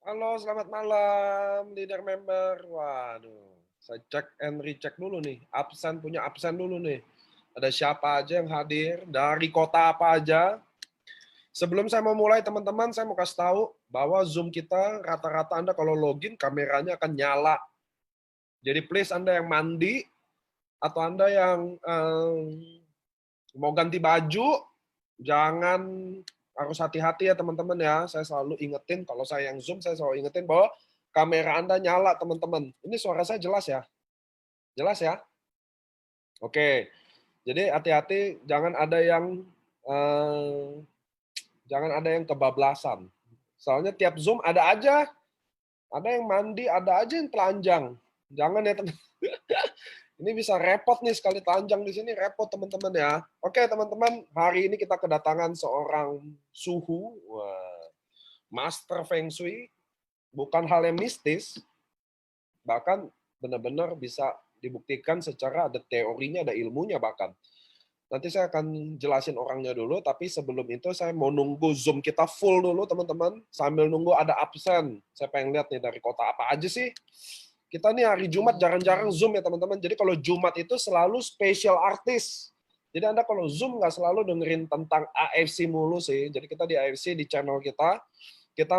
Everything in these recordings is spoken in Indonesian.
Halo, selamat malam, leader member. Waduh, saya cek and recheck dulu nih. Punya absen dulu nih. Ada siapa aja yang hadir, dari kota apa aja. Sebelum saya mau mulai, teman-teman, saya mau kasih tahu bahwa Zoom kita rata-rata Anda kalau login, kameranya akan nyala. Jadi please Anda yang mandi, atau Anda yang mau ganti baju, jangan harus hati-hati ya teman-teman ya. Saya selalu ingetin, kalau saya yang Zoom, saya selalu ingetin bahwa kamera Anda nyala teman-teman. Ini suara saya jelas ya? Jelas ya? Oke. Jadi hati-hati, eh, jangan ada yang kebablasan. Soalnya tiap Zoom ada yang mandi, ada aja yang telanjang. Jangan ya teman. Ini bisa repot nih sekali telanjang di sini, repot teman-teman ya. Oke teman-teman, hari ini kita kedatangan seorang suhu, master feng shui, bukan hal yang mistis, bahkan benar-benar bisa dibuktikan secara ada teorinya, ada ilmunya bahkan. Nanti saya akan jelasin orangnya dulu, tapi sebelum itu saya mau nunggu Zoom kita full dulu teman-teman, sambil nunggu ada absen. Saya pengen lihat nih dari kota apa aja sih. Kita nih hari Jumat jarang-jarang Zoom ya teman-teman. Jadi kalau Jumat itu selalu special artist. Jadi Anda kalau Zoom nggak selalu dengerin tentang AFC mulu sih. Jadi kita di AFC di channel kita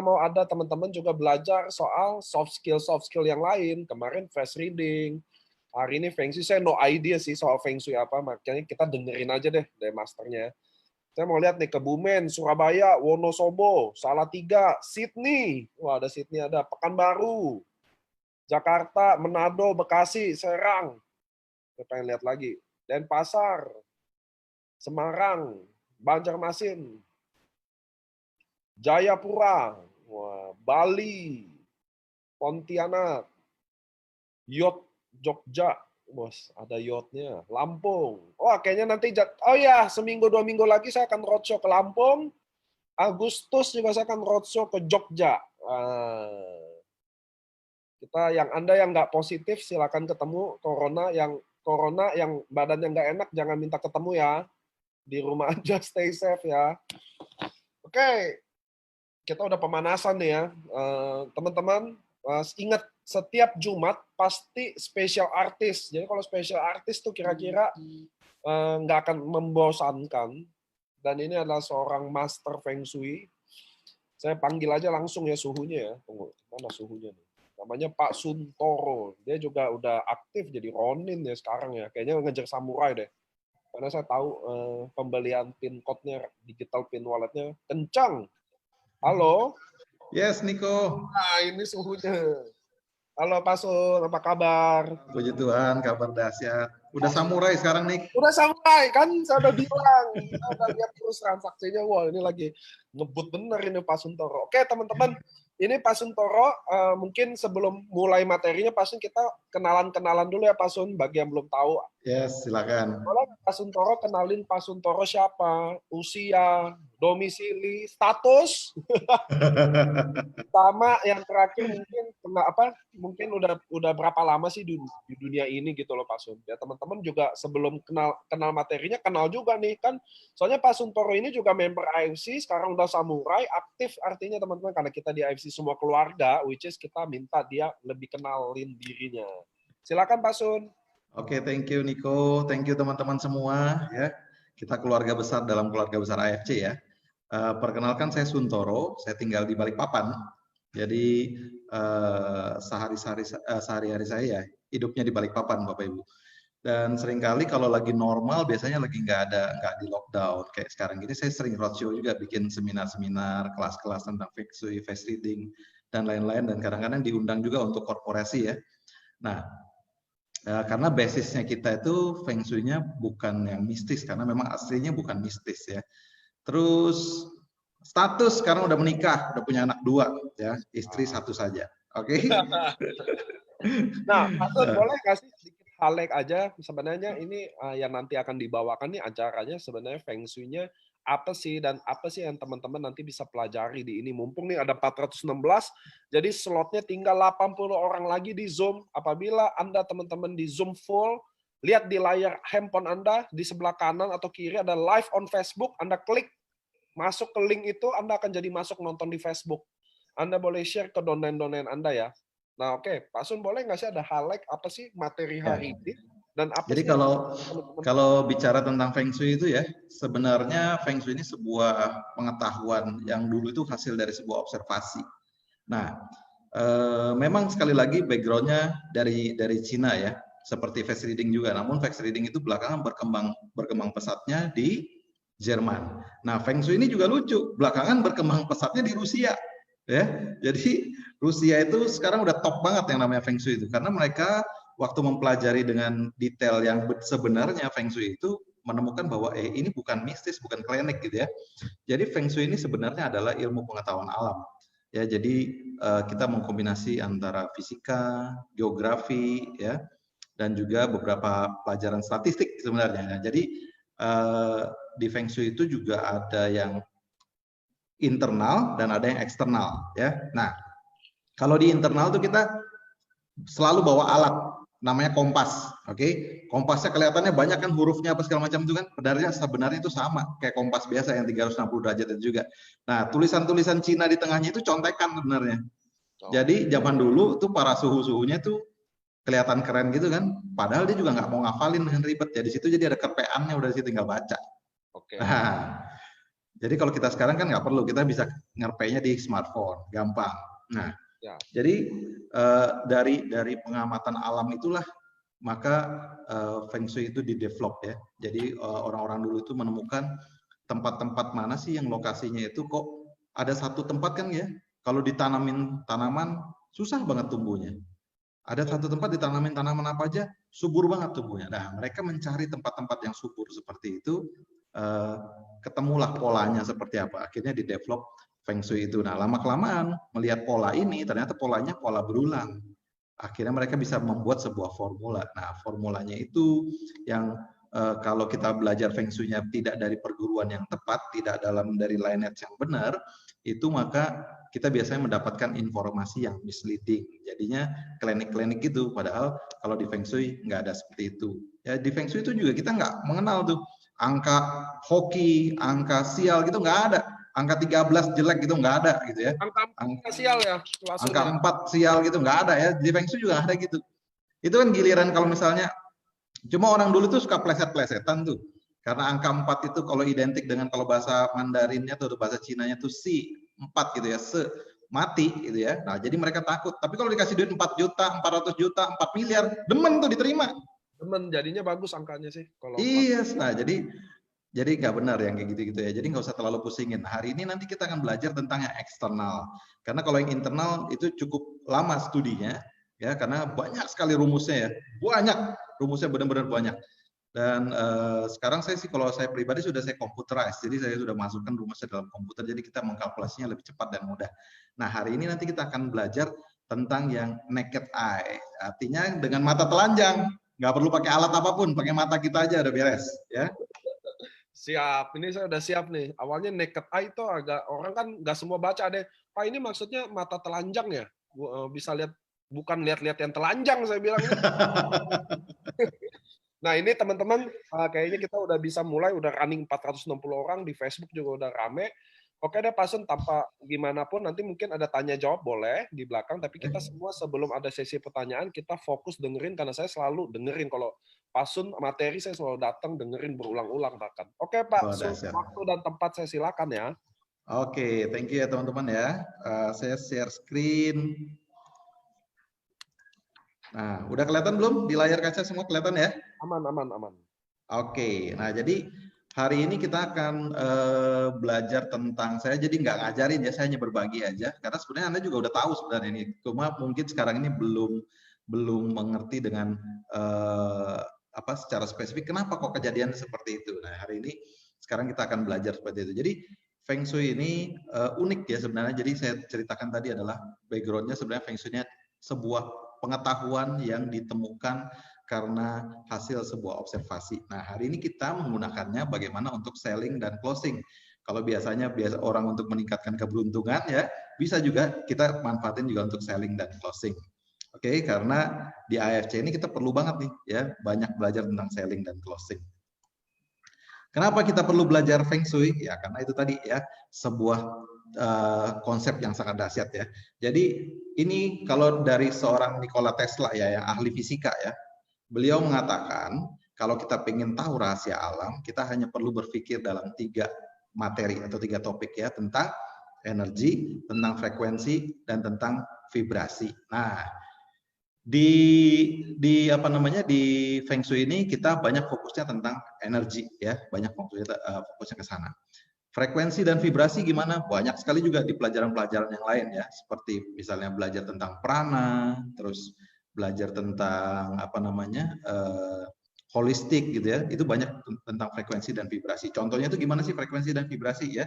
mau ada teman-teman juga belajar soal soft skill yang lain. Kemarin face reading, hari ini Feng Shui. Saya no idea sih soal Feng Shui apa, makanya kita dengerin aja deh dari masternya. Saya mau lihat nih Kebumen, Surabaya, Wonosobo, Salatiga, Sydney. Wah, ada Sydney, ada Pekanbaru, Jakarta, Manado, Bekasi, Serang. Saya pengen lihat lagi. Denpasar, Semarang, Banjarmasin, Jayapura, wah, Bali, Pontianak, Yot, Jogja, bos, ada yotnya. Lampung. Wah, kayaknya nanti, oh ya, seminggu 2 minggu lagi saya akan roadshow ke Lampung. Agustus juga saya akan roadshow ke Jogja. Anda yang nggak positif silakan ketemu. Corona yang badannya nggak enak jangan minta ketemu ya. Di rumah aja, stay safe ya. Oke, kita udah pemanasan nih ya. Teman-teman, ingat setiap Jumat pasti special artist. Jadi kalau special artist tuh kira-kira nggak akan membosankan. Dan ini adalah seorang master feng shui. Saya panggil aja langsung ya suhunya ya. Tunggu, mana suhunya nih? Namanya Pak Suntoro. Dia juga udah aktif jadi Ronin ya sekarang ya. Kayaknya ngejar samurai deh. Karena saya tahu pembelian pin code-nya, digital pin wallet-nya kencang. Halo? Yes, Niko. Nah, ini suhunya. Halo Pak Sun, apa kabar? Puji Tuhan, kabar dahsyat. Udah samurai sekarang, Nik. Udah sampai, kan saya udah bilang. Saya udah lihat terus transaksinya. Wah, ini lagi ngebut bener ini Pak Suntoro. Oke, teman-teman. Ini Pak Suntoro, mungkin sebelum mulai materinya, Pak Sun kita kenalan-kenalan dulu ya Pak Sun, bagi yang belum tahu. Yes, silakan. Boleh Pak Suntoro kenalin Pak Suntoro siapa, usia, domisili, status, sama yang terakhir mungkin udah berapa lama sih di dunia ini gitu loh Pak Sun. Ya teman-teman juga sebelum kenal materinya kenal juga nih kan. Soalnya Pak Suntoro ini juga member AFC, sekarang udah samurai, aktif artinya teman-teman karena kita di AFC semua keluarga, which is kita minta dia lebih kenalin dirinya. Silakan Pak Sun. Oke, thank you Niko, thank you teman-teman semua ya. Kita keluarga besar dalam keluarga besar AFC ya. Perkenalkan saya Suntoro, saya tinggal di Balikpapan. Jadi sehari-hari saya hidupnya di Balikpapan Bapak Ibu. Dan seringkali kalau lagi normal biasanya lagi nggak di lockdown kayak sekarang gini, saya sering roadshow juga, bikin seminar-seminar, kelas-kelas tentang feng shui, face reading dan lain-lain, dan kadang-kadang diundang juga untuk korporasi ya. Nah, karena basisnya kita itu feng shui-nya bukan yang mistis, karena memang aslinya bukan mistis ya. Terus status sekarang udah menikah, udah punya anak 2 ya, istri 1 saja. Oke. Nah, Pak Sun, boleh kasih sedikit highlight aja sebenarnya ini yang nanti akan dibawakan nih acaranya sebenarnya feng shui-nya apa sih dan apa sih yang teman-teman nanti bisa pelajari di ini. Mumpung nih ada 416, jadi slotnya tinggal 80 orang lagi di Zoom. Apabila Anda teman-teman di Zoom full, lihat di layar handphone Anda di sebelah kanan atau kiri ada live on Facebook, Anda klik masuk ke link itu, Anda akan jadi masuk nonton di Facebook. Anda boleh share ke domain-domain Anda ya. Nah, oke, Pak Sun boleh nggak sih ada highlight apa sih materi Ya. hari ini dan apa Jadi sih yang teman-teman? kalau bicara tentang Feng Shui itu ya, sebenarnya Feng Shui ini sebuah pengetahuan yang dulu itu hasil dari sebuah observasi. Nah, memang sekali lagi backgroundnya dari Cina ya, seperti face reading juga. Namun face reading itu belakangan berkembang pesatnya di Jerman. Nah, Feng Shui ini juga lucu, belakangan berkembang pesatnya di Rusia ya. Jadi Rusia itu sekarang udah top banget yang namanya Feng Shui itu, karena mereka waktu mempelajari dengan detail yang sebenarnya Feng Shui itu menemukan bahwa ini bukan mistis, bukan klinik gitu ya. Jadi Feng Shui ini sebenarnya adalah ilmu pengetahuan alam. Ya, jadi kita mengkombinasi antara fisika, geografi, ya, dan juga beberapa pelajaran statistik sebenarnya. Nah, jadi di Feng Shui itu juga ada yang internal dan ada yang eksternal, ya. Nah, kalau di internal tuh kita selalu bawa alat namanya kompas, oke? Kompasnya kelihatannya banyak kan hurufnya apa segala macam itu kan, sebenarnya itu sama kayak kompas biasa yang 360 derajat itu juga. Nah, tulisan-tulisan Cina di tengahnya itu contekan sebenarnya. Jadi zaman dulu tuh para suhu-suhunya tuh kelihatan keren gitu kan, padahal dia juga nggak mau ngafalin dengan ribet. Jadi situ jadi ada kepeannya, udah situ tinggal baca. Oke. Nah, jadi kalau kita sekarang kan nggak perlu, kita bisa ngerpenya di smartphone, gampang. Nah, Ya. jadi dari pengamatan alam itulah maka Feng Shui itu didevelop ya. Jadi orang-orang dulu itu menemukan tempat-tempat mana sih yang lokasinya itu kok ada satu tempat kan ya, kalau ditanamin tanaman susah banget tumbuhnya. Ada satu tempat ditanamin tanaman apa aja subur banget tumbuhnya. Nah, mereka mencari tempat-tempat yang subur seperti itu, ketemulah polanya seperti apa. Akhirnya didevelop Feng Shui itu. Nah, lama-kelamaan melihat pola ini, ternyata polanya pola berulang. Akhirnya mereka bisa membuat sebuah formula. Nah, formulanya itu yang kalau kita belajar Feng Shui-nya tidak dari perguruan yang tepat, tidak dari lineage yang benar, itu maka kita biasanya mendapatkan informasi yang misleading. Jadinya klinik-klinik gitu, padahal kalau di Feng Shui nggak ada seperti itu. Ya, di Feng Shui itu juga kita nggak mengenal tuh angka hoki, angka sial gitu nggak ada. Angka 13 jelek gitu nggak ada gitu ya. Angka sial ya, angka 4 sial gitu nggak ada ya. Di Feng Shui juga ada gitu. Itu kan giliran kalau misalnya cuma orang dulu tuh suka pleset-plesetan tuh. Karena angka 4 itu kalau identik dengan kalau bahasa Mandarinnya atau bahasa Cinanya tuh si 4 gitu ya, se mati gitu ya. Nah, jadi mereka takut. Tapi kalau dikasih duit 4 juta, 400 juta, 4 miliar, demen tuh diterima. Demen, jadinya bagus angkanya sih kalau. Iya, nah jadi nggak benar yang kayak gitu-gitu ya. Jadi nggak usah terlalu pusingin. Hari ini nanti kita akan belajar tentang yang eksternal. Karena kalau yang internal itu cukup lama studinya, ya karena banyak sekali rumusnya ya. Banyak rumusnya, benar-benar banyak. Dan sekarang saya sih kalau saya pribadi sudah saya computerize. Jadi saya sudah masukkan rumusnya dalam komputer. Jadi kita mengkalkulasinya lebih cepat dan mudah. Nah, hari ini nanti kita akan belajar tentang yang naked eye. Artinya dengan mata telanjang. Nggak perlu pakai alat apapun, pakai mata kita aja udah beres, ya. Siap, ini saya udah siap nih. Awalnya naked eye itu agak orang kan nggak semua baca deh. Pak, ini maksudnya mata telanjang ya? Bisa lihat, bukan lihat-lihat yang telanjang saya bilang. Nah, ini teman-teman kayaknya kita udah bisa mulai, udah running 460 orang di Facebook juga udah rame. Oke deh Pak Sun, tanpa gimana pun nanti mungkin ada tanya jawab boleh di belakang, tapi kita semua sebelum ada sesi pertanyaan kita fokus dengerin, karena saya selalu dengerin kalau Pak Sun materi saya selalu datang dengerin berulang-ulang bahkan. Oke Pak Sun, waktu dan tempat saya silakan ya. Oke, thank you ya teman-teman ya. Saya share screen. Nah, udah kelihatan belum di layar kaca semua kelihatan ya? Aman. Oke, nah jadi hari ini kita akan belajar tentang, saya jadi nggak ngajarin ya, saya hanya berbagi aja. Karena sebenarnya Anda juga udah tahu sebenarnya ini, cuma mungkin sekarang ini belum mengerti dengan secara spesifik kenapa kok kejadian seperti itu. Nah, hari ini sekarang kita akan belajar seperti itu. Jadi Feng Shui ini unik ya sebenarnya. Jadi saya ceritakan tadi adalah backgroundnya sebenarnya Feng Shui-nya sebuah pengetahuan yang ditemukan karena hasil sebuah observasi. Nah, hari ini kita menggunakannya bagaimana untuk selling dan closing. Kalau biasanya orang untuk meningkatkan keberuntungan ya, bisa juga kita manfaatin juga untuk selling dan closing. Oke, karena di AFC ini kita perlu banget nih ya, banyak belajar tentang selling dan closing. Kenapa kita perlu belajar Feng Shui? Ya karena itu tadi ya, sebuah konsep yang sangat dahsyat ya. Jadi ini kalau dari seorang Nikola Tesla ya, yang ahli fisika ya, beliau mengatakan kalau kita ingin tahu rahasia alam, kita hanya perlu berpikir dalam 3 materi atau 3 topik ya, tentang energi, tentang frekuensi, dan tentang vibrasi. Nah, di apa namanya, di Feng Shui ini kita banyak fokusnya tentang energi ya, banyak fokusnya ke sana. Frekuensi dan vibrasi gimana? Banyak sekali juga di pelajaran-pelajaran yang lain ya, seperti misalnya belajar tentang prana, terus belajar tentang apa namanya, holistik gitu ya, itu banyak tentang frekuensi dan vibrasi. Contohnya itu gimana sih frekuensi dan vibrasi ya?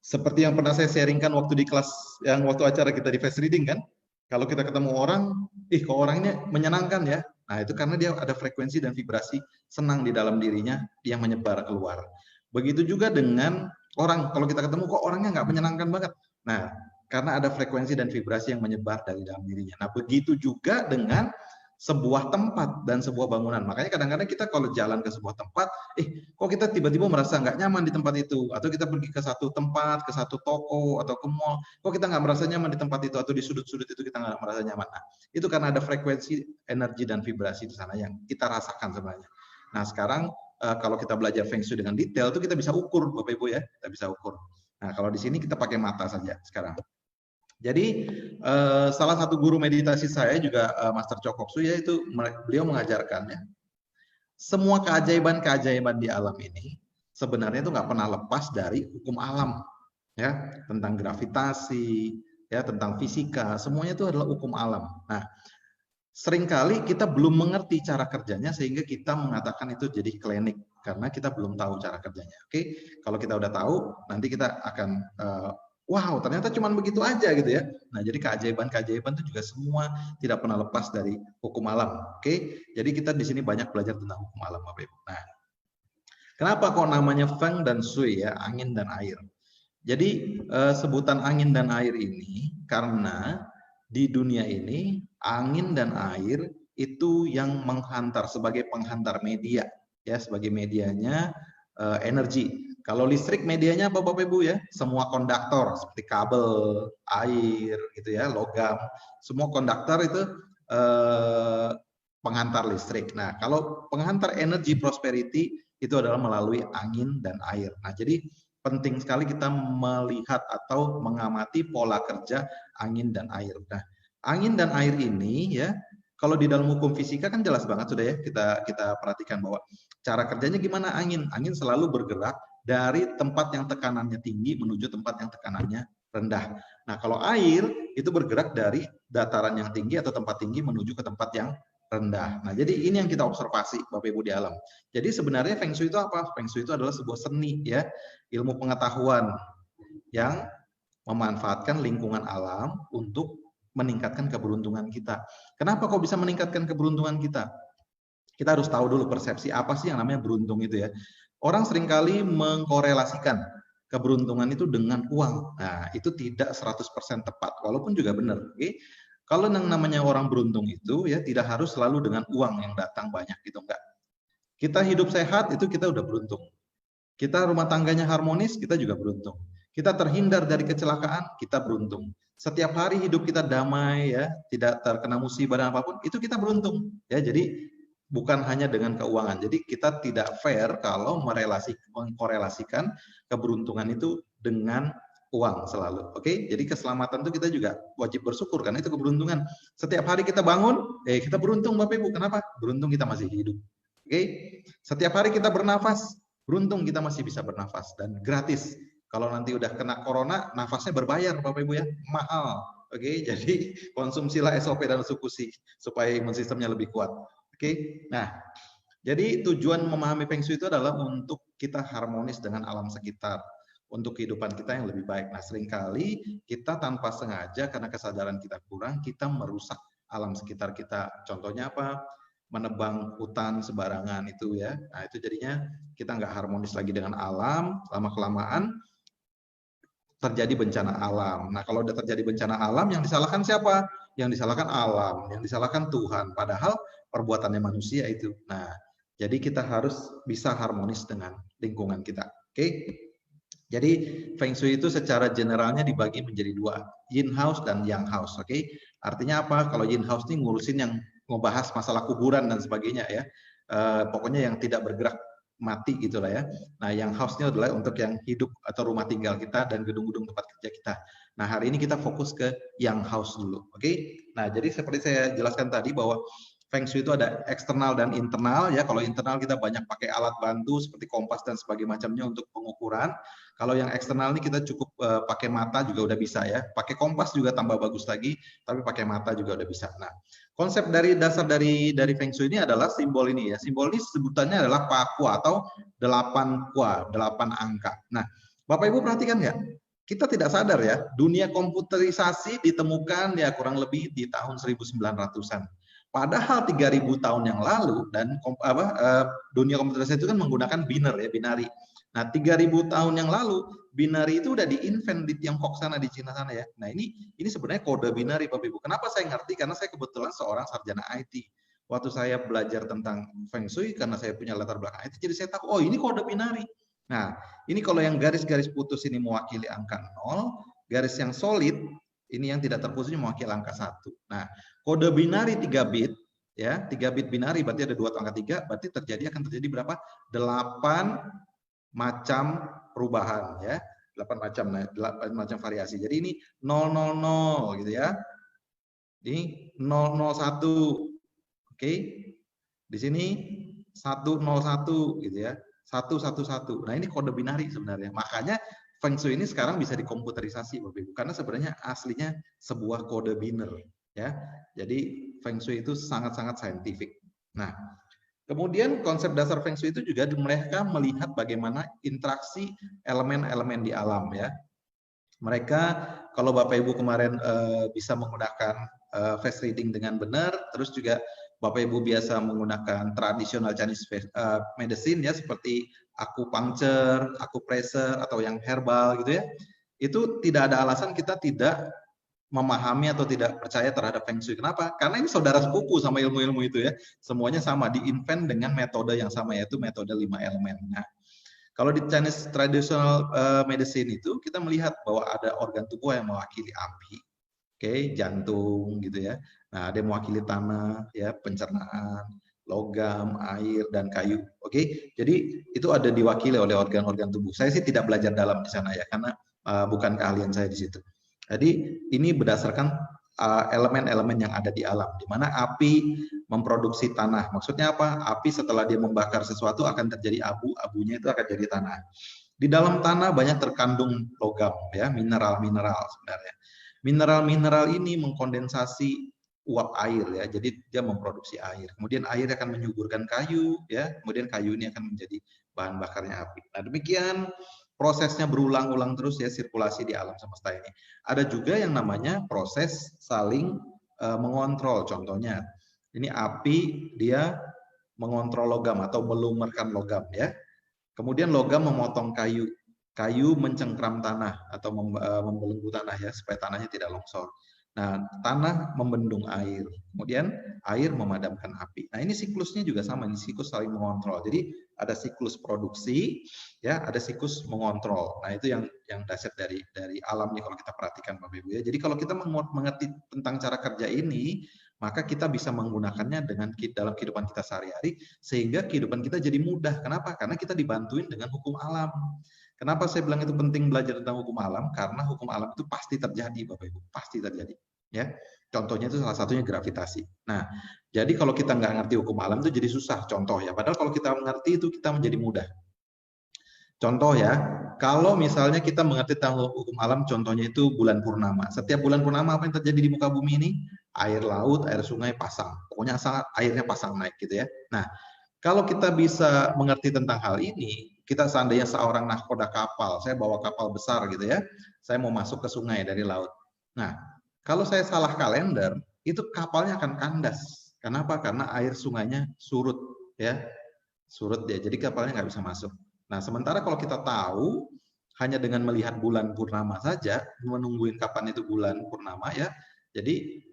Seperti yang pernah saya sharingkan waktu di kelas, yang waktu acara kita di fast reading kan, kalau kita ketemu orang, kok orang ini menyenangkan ya. Nah itu karena dia ada frekuensi dan vibrasi senang di dalam dirinya yang menyebar keluar. Begitu juga dengan orang, kalau kita ketemu kok orangnya nggak menyenangkan banget. Nah, karena ada frekuensi dan vibrasi yang menyebar dari dalam dirinya. Nah, begitu juga dengan sebuah tempat dan sebuah bangunan. Makanya kadang-kadang kita kalau jalan ke sebuah tempat, kok kita tiba-tiba merasa nggak nyaman di tempat itu. Atau kita pergi ke satu tempat, ke satu toko, atau ke mall, kok kita nggak merasa nyaman di tempat itu, atau di sudut-sudut itu kita nggak merasa nyaman. Nah, itu karena ada frekuensi, energi, dan vibrasi di sana yang kita rasakan sebenarnya. Nah, sekarang kalau kita belajar Feng Shui dengan detail, itu kita bisa ukur, Bapak Ibu ya, kita bisa ukur. Nah, kalau di sini kita pakai mata saja sekarang. Jadi salah satu guru meditasi saya juga Master Choa Kok Sui, yaitu beliau mengajarkannya semua keajaiban-keajaiban di alam ini sebenarnya itu nggak pernah lepas dari hukum alam ya, tentang gravitasi ya, tentang fisika, semuanya itu adalah hukum alam. Nah, seringkali kita belum mengerti cara kerjanya sehingga kita mengatakan itu jadi klinik karena kita belum tahu cara kerjanya. Oke, kalau kita udah tahu, nanti kita akan wow, ternyata cuma begitu aja gitu ya. Nah, jadi keajaiban-keajaiban itu juga semua tidak pernah lepas dari hukum alam. Oke, jadi kita di sini banyak belajar tentang hukum alam, Bapak Ibu. Nah, kenapa kok namanya Feng dan Shui ya, angin dan air? Jadi sebutan angin dan air ini karena di dunia ini angin dan air itu yang menghantar sebagai penghantar media ya, sebagai medianya energi. Kalau listrik medianya apa Bapak Ibu ya? Semua konduktor seperti kabel, air gitu ya, logam, semua konduktor itu penghantar listrik. Nah, kalau penghantar energi prosperity itu adalah melalui angin dan air. Nah, jadi penting sekali kita melihat atau mengamati pola kerja angin dan air. Nah, angin dan air ini ya, kalau di dalam hukum fisika kan jelas banget sudah ya, kita perhatikan bahwa cara kerjanya gimana angin. Angin selalu bergerak dari tempat yang tekanannya tinggi menuju tempat yang tekanannya rendah. Nah, kalau air itu bergerak dari dataran yang tinggi atau tempat tinggi menuju ke tempat yang rendah. Nah, jadi ini yang kita observasi Bapak Ibu di alam. Jadi sebenarnya Feng Shui itu apa? Feng Shui itu adalah sebuah seni ya, ilmu pengetahuan yang memanfaatkan lingkungan alam untuk meningkatkan keberuntungan kita. Kenapa kok bisa meningkatkan keberuntungan kita? Kita harus tahu dulu persepsi apa sih yang namanya beruntung itu ya. Orang seringkali mengkorelasikan keberuntungan itu dengan uang. Nah, itu tidak 100% tepat, walaupun juga benar. Okay? Kalau yang namanya orang beruntung itu ya tidak harus selalu dengan uang yang datang banyak gitu, enggak. Kita hidup sehat itu kita udah beruntung. Kita rumah tangganya harmonis, kita juga beruntung. Kita terhindar dari kecelakaan, kita beruntung. Setiap hari hidup kita damai ya, tidak terkena musibah dan apapun, itu kita beruntung. Ya, jadi bukan hanya dengan keuangan. Jadi kita tidak fair kalau mengkorelasikan keberuntungan itu dengan uang selalu. Oke, jadi keselamatan itu kita juga wajib bersyukur karena itu keberuntungan. Setiap hari kita bangun, kita beruntung Bapak Ibu. Kenapa? Beruntung kita masih hidup. Oke, setiap hari kita bernafas, beruntung kita masih bisa bernafas dan gratis. Kalau nanti udah kena corona, nafasnya berbayar Bapak Ibu ya, mahal. Oke, jadi konsumsilah SOP dan sukusi supaya imun sistemnya lebih kuat. Oke, nah jadi tujuan memahami Feng Shui itu adalah untuk kita harmonis dengan alam sekitar, untuk kehidupan kita yang lebih baik. Nah, seringkali kita tanpa sengaja karena kesadaran kita kurang, kita merusak alam sekitar kita. Contohnya apa? Menebang hutan sembarangan itu ya. Nah, itu jadinya kita nggak harmonis lagi dengan alam, lama-kelamaan terjadi bencana alam. Nah, kalau udah terjadi bencana alam, yang disalahkan siapa? Yang disalahkan alam, yang disalahkan Tuhan. Padahal perbuatannya manusia itu. Nah, jadi kita harus bisa harmonis dengan lingkungan kita. Oke? Jadi Feng Shui itu secara generalnya dibagi menjadi dua, Yin House dan Yang House. Oke, artinya apa? Kalau Yin House ini ngurusin yang ngebahas masalah kuburan dan sebagainya ya. Pokoknya yang tidak bergerak mati gitulah ya. Nah, Yang House ini adalah untuk yang hidup atau rumah tinggal kita dan gedung-gedung tempat kerja kita. Nah, hari ini kita fokus ke Yang House dulu. Oke. Nah, jadi seperti saya jelaskan tadi bahwa Feng Shui itu ada eksternal dan internal ya. Kalau internal kita banyak pakai alat bantu seperti kompas dan sebagainya macamnya untuk pengukuran. Kalau yang eksternal ini kita cukup pakai mata juga udah bisa ya. Pakai kompas juga tambah bagus lagi, tapi pakai mata juga udah bisa. Nah, konsep dari dasar dari Feng Shui ini adalah simbol ini ya. Simbol ini sebutannya adalah Pakua atau 8 kua, 8 angka. Nah, Bapak Ibu perhatikan nggak? Kita tidak sadar ya, dunia komputerisasi ditemukan ya kurang lebih di tahun 1900-an. Padahal 3000 tahun yang lalu dan dunia komputerisasi itu kan menggunakan binary. Nah, 3000 tahun yang lalu binary itu udah di-invent di Tiongkok sana, di Cina sana ya. Nah, ini sebenarnya kode binary Bapak Ibu. Kenapa saya ngerti? Karena saya kebetulan seorang sarjana IT. Waktu saya belajar tentang Feng Shui karena saya punya latar belakang IT, jadi saya tahu oh ini kode binary. Nah, ini kalau yang garis-garis putus ini mewakili angka 0, garis yang solid ini yang tidak terputus mewakili angka 1. Nah, kode binary 3 bit ya, 3 bit binary berarti ada 2 atau angka 3, berarti akan terjadi berapa? 8 macam perubahan ya. 8 macam variasi. Jadi ini 000 gitu ya. Ini 001. Oke. Di sini 101 gitu ya. 111. Nah, ini kode binary sebenarnya. Makanya Feng Shui ini sekarang bisa dikomputerisasi Bapak Ibu karena sebenarnya aslinya sebuah kode binary ya. Jadi Feng Shui itu sangat-sangat saintifik. Nah, kemudian konsep dasar Feng Shui itu juga mereka melihat bagaimana interaksi elemen-elemen di alam ya. Mereka kalau Bapak Ibu kemarin bisa menggunakan face reading dengan benar, terus juga Bapak Ibu biasa menggunakan tradisional Chinese medicine ya seperti acupuncture, acupressure atau yang herbal gitu ya. Itu tidak ada alasan kita tidak memahami atau tidak percaya terhadap Feng Shui. Kenapa? Karena ini saudara sepupu sama ilmu-ilmu itu ya. Semuanya sama, di-invent dengan metode yang sama, yaitu metode 5 elemen. Nah, kalau di Chinese traditional medicine itu, kita melihat bahwa ada organ tubuh yang mewakili api, jantung gitu ya. Nah, ada yang mewakili tanah, ya, pencernaan, logam, air, dan kayu. Jadi itu ada diwakili oleh organ-organ tubuh. Saya sih tidak belajar dalam di sana ya, karena bukan keahlian saya di situ. Jadi ini berdasarkan elemen-elemen yang ada di alam, di mana api memproduksi tanah. Maksudnya apa? Api setelah dia membakar sesuatu akan terjadi abu, abunya itu akan jadi tanah. Di dalam tanah banyak terkandung logam, ya, mineral-mineral sebenarnya. Mineral-mineral ini mengkondensasi uap air ya, jadi dia memproduksi air. Kemudian air akan menyuburkan kayu ya, kemudian kayu ini akan menjadi bahan bakarnya api. Nah, demikian prosesnya berulang-ulang terus ya sirkulasi di alam semesta ini. Ada juga yang namanya proses saling mengontrol. Contohnya, ini api dia mengontrol logam atau melumerkan logam ya. Kemudian logam memotong kayu. Kayu mencengkram tanah atau membelenggu tanah ya supaya tanahnya tidak longsor. Nah, tanah membendung air, kemudian air memadamkan api. Nah, ini siklusnya juga sama, ini siklus saling mengontrol. Jadi ada siklus produksi, ya, ada siklus mengontrol. Nah, itu yang dasar dari alamnya kalau kita perhatikan Bapak Ibu ya. Jadi kalau kita mengerti tentang cara kerja ini, maka kita bisa menggunakannya dalam kehidupan kita sehari-hari sehingga kehidupan kita jadi mudah. Kenapa? Karena kita dibantuin dengan hukum alam. Kenapa saya bilang itu penting belajar tentang hukum alam? Karena hukum alam itu pasti terjadi, Bapak Ibu, pasti terjadi. Ya, contohnya itu salah satunya gravitasi. Nah, jadi kalau kita nggak ngerti hukum alam itu jadi susah. Contoh ya, padahal kalau kita mengerti itu kita menjadi mudah. Contoh ya, kalau misalnya kita mengerti tentang hukum alam, contohnya itu bulan purnama. Setiap bulan purnama apa yang terjadi di muka bumi ini? Air laut, air sungai pasang. Pokoknya sangat airnya pasang naik gitu ya. Nah, kalau kita bisa mengerti tentang hal ini, kita seandainya seorang nahkoda kapal, saya bawa kapal besar gitu ya, saya mau masuk ke sungai dari laut. Nah, kalau saya salah kalender, itu kapalnya akan kandas. Kenapa? Karena air sungainya surut ya, surut ya, jadi kapalnya nggak bisa masuk. Nah, sementara kalau kita tahu hanya dengan melihat bulan purnama saja, menungguin kapan itu bulan purnama ya, jadi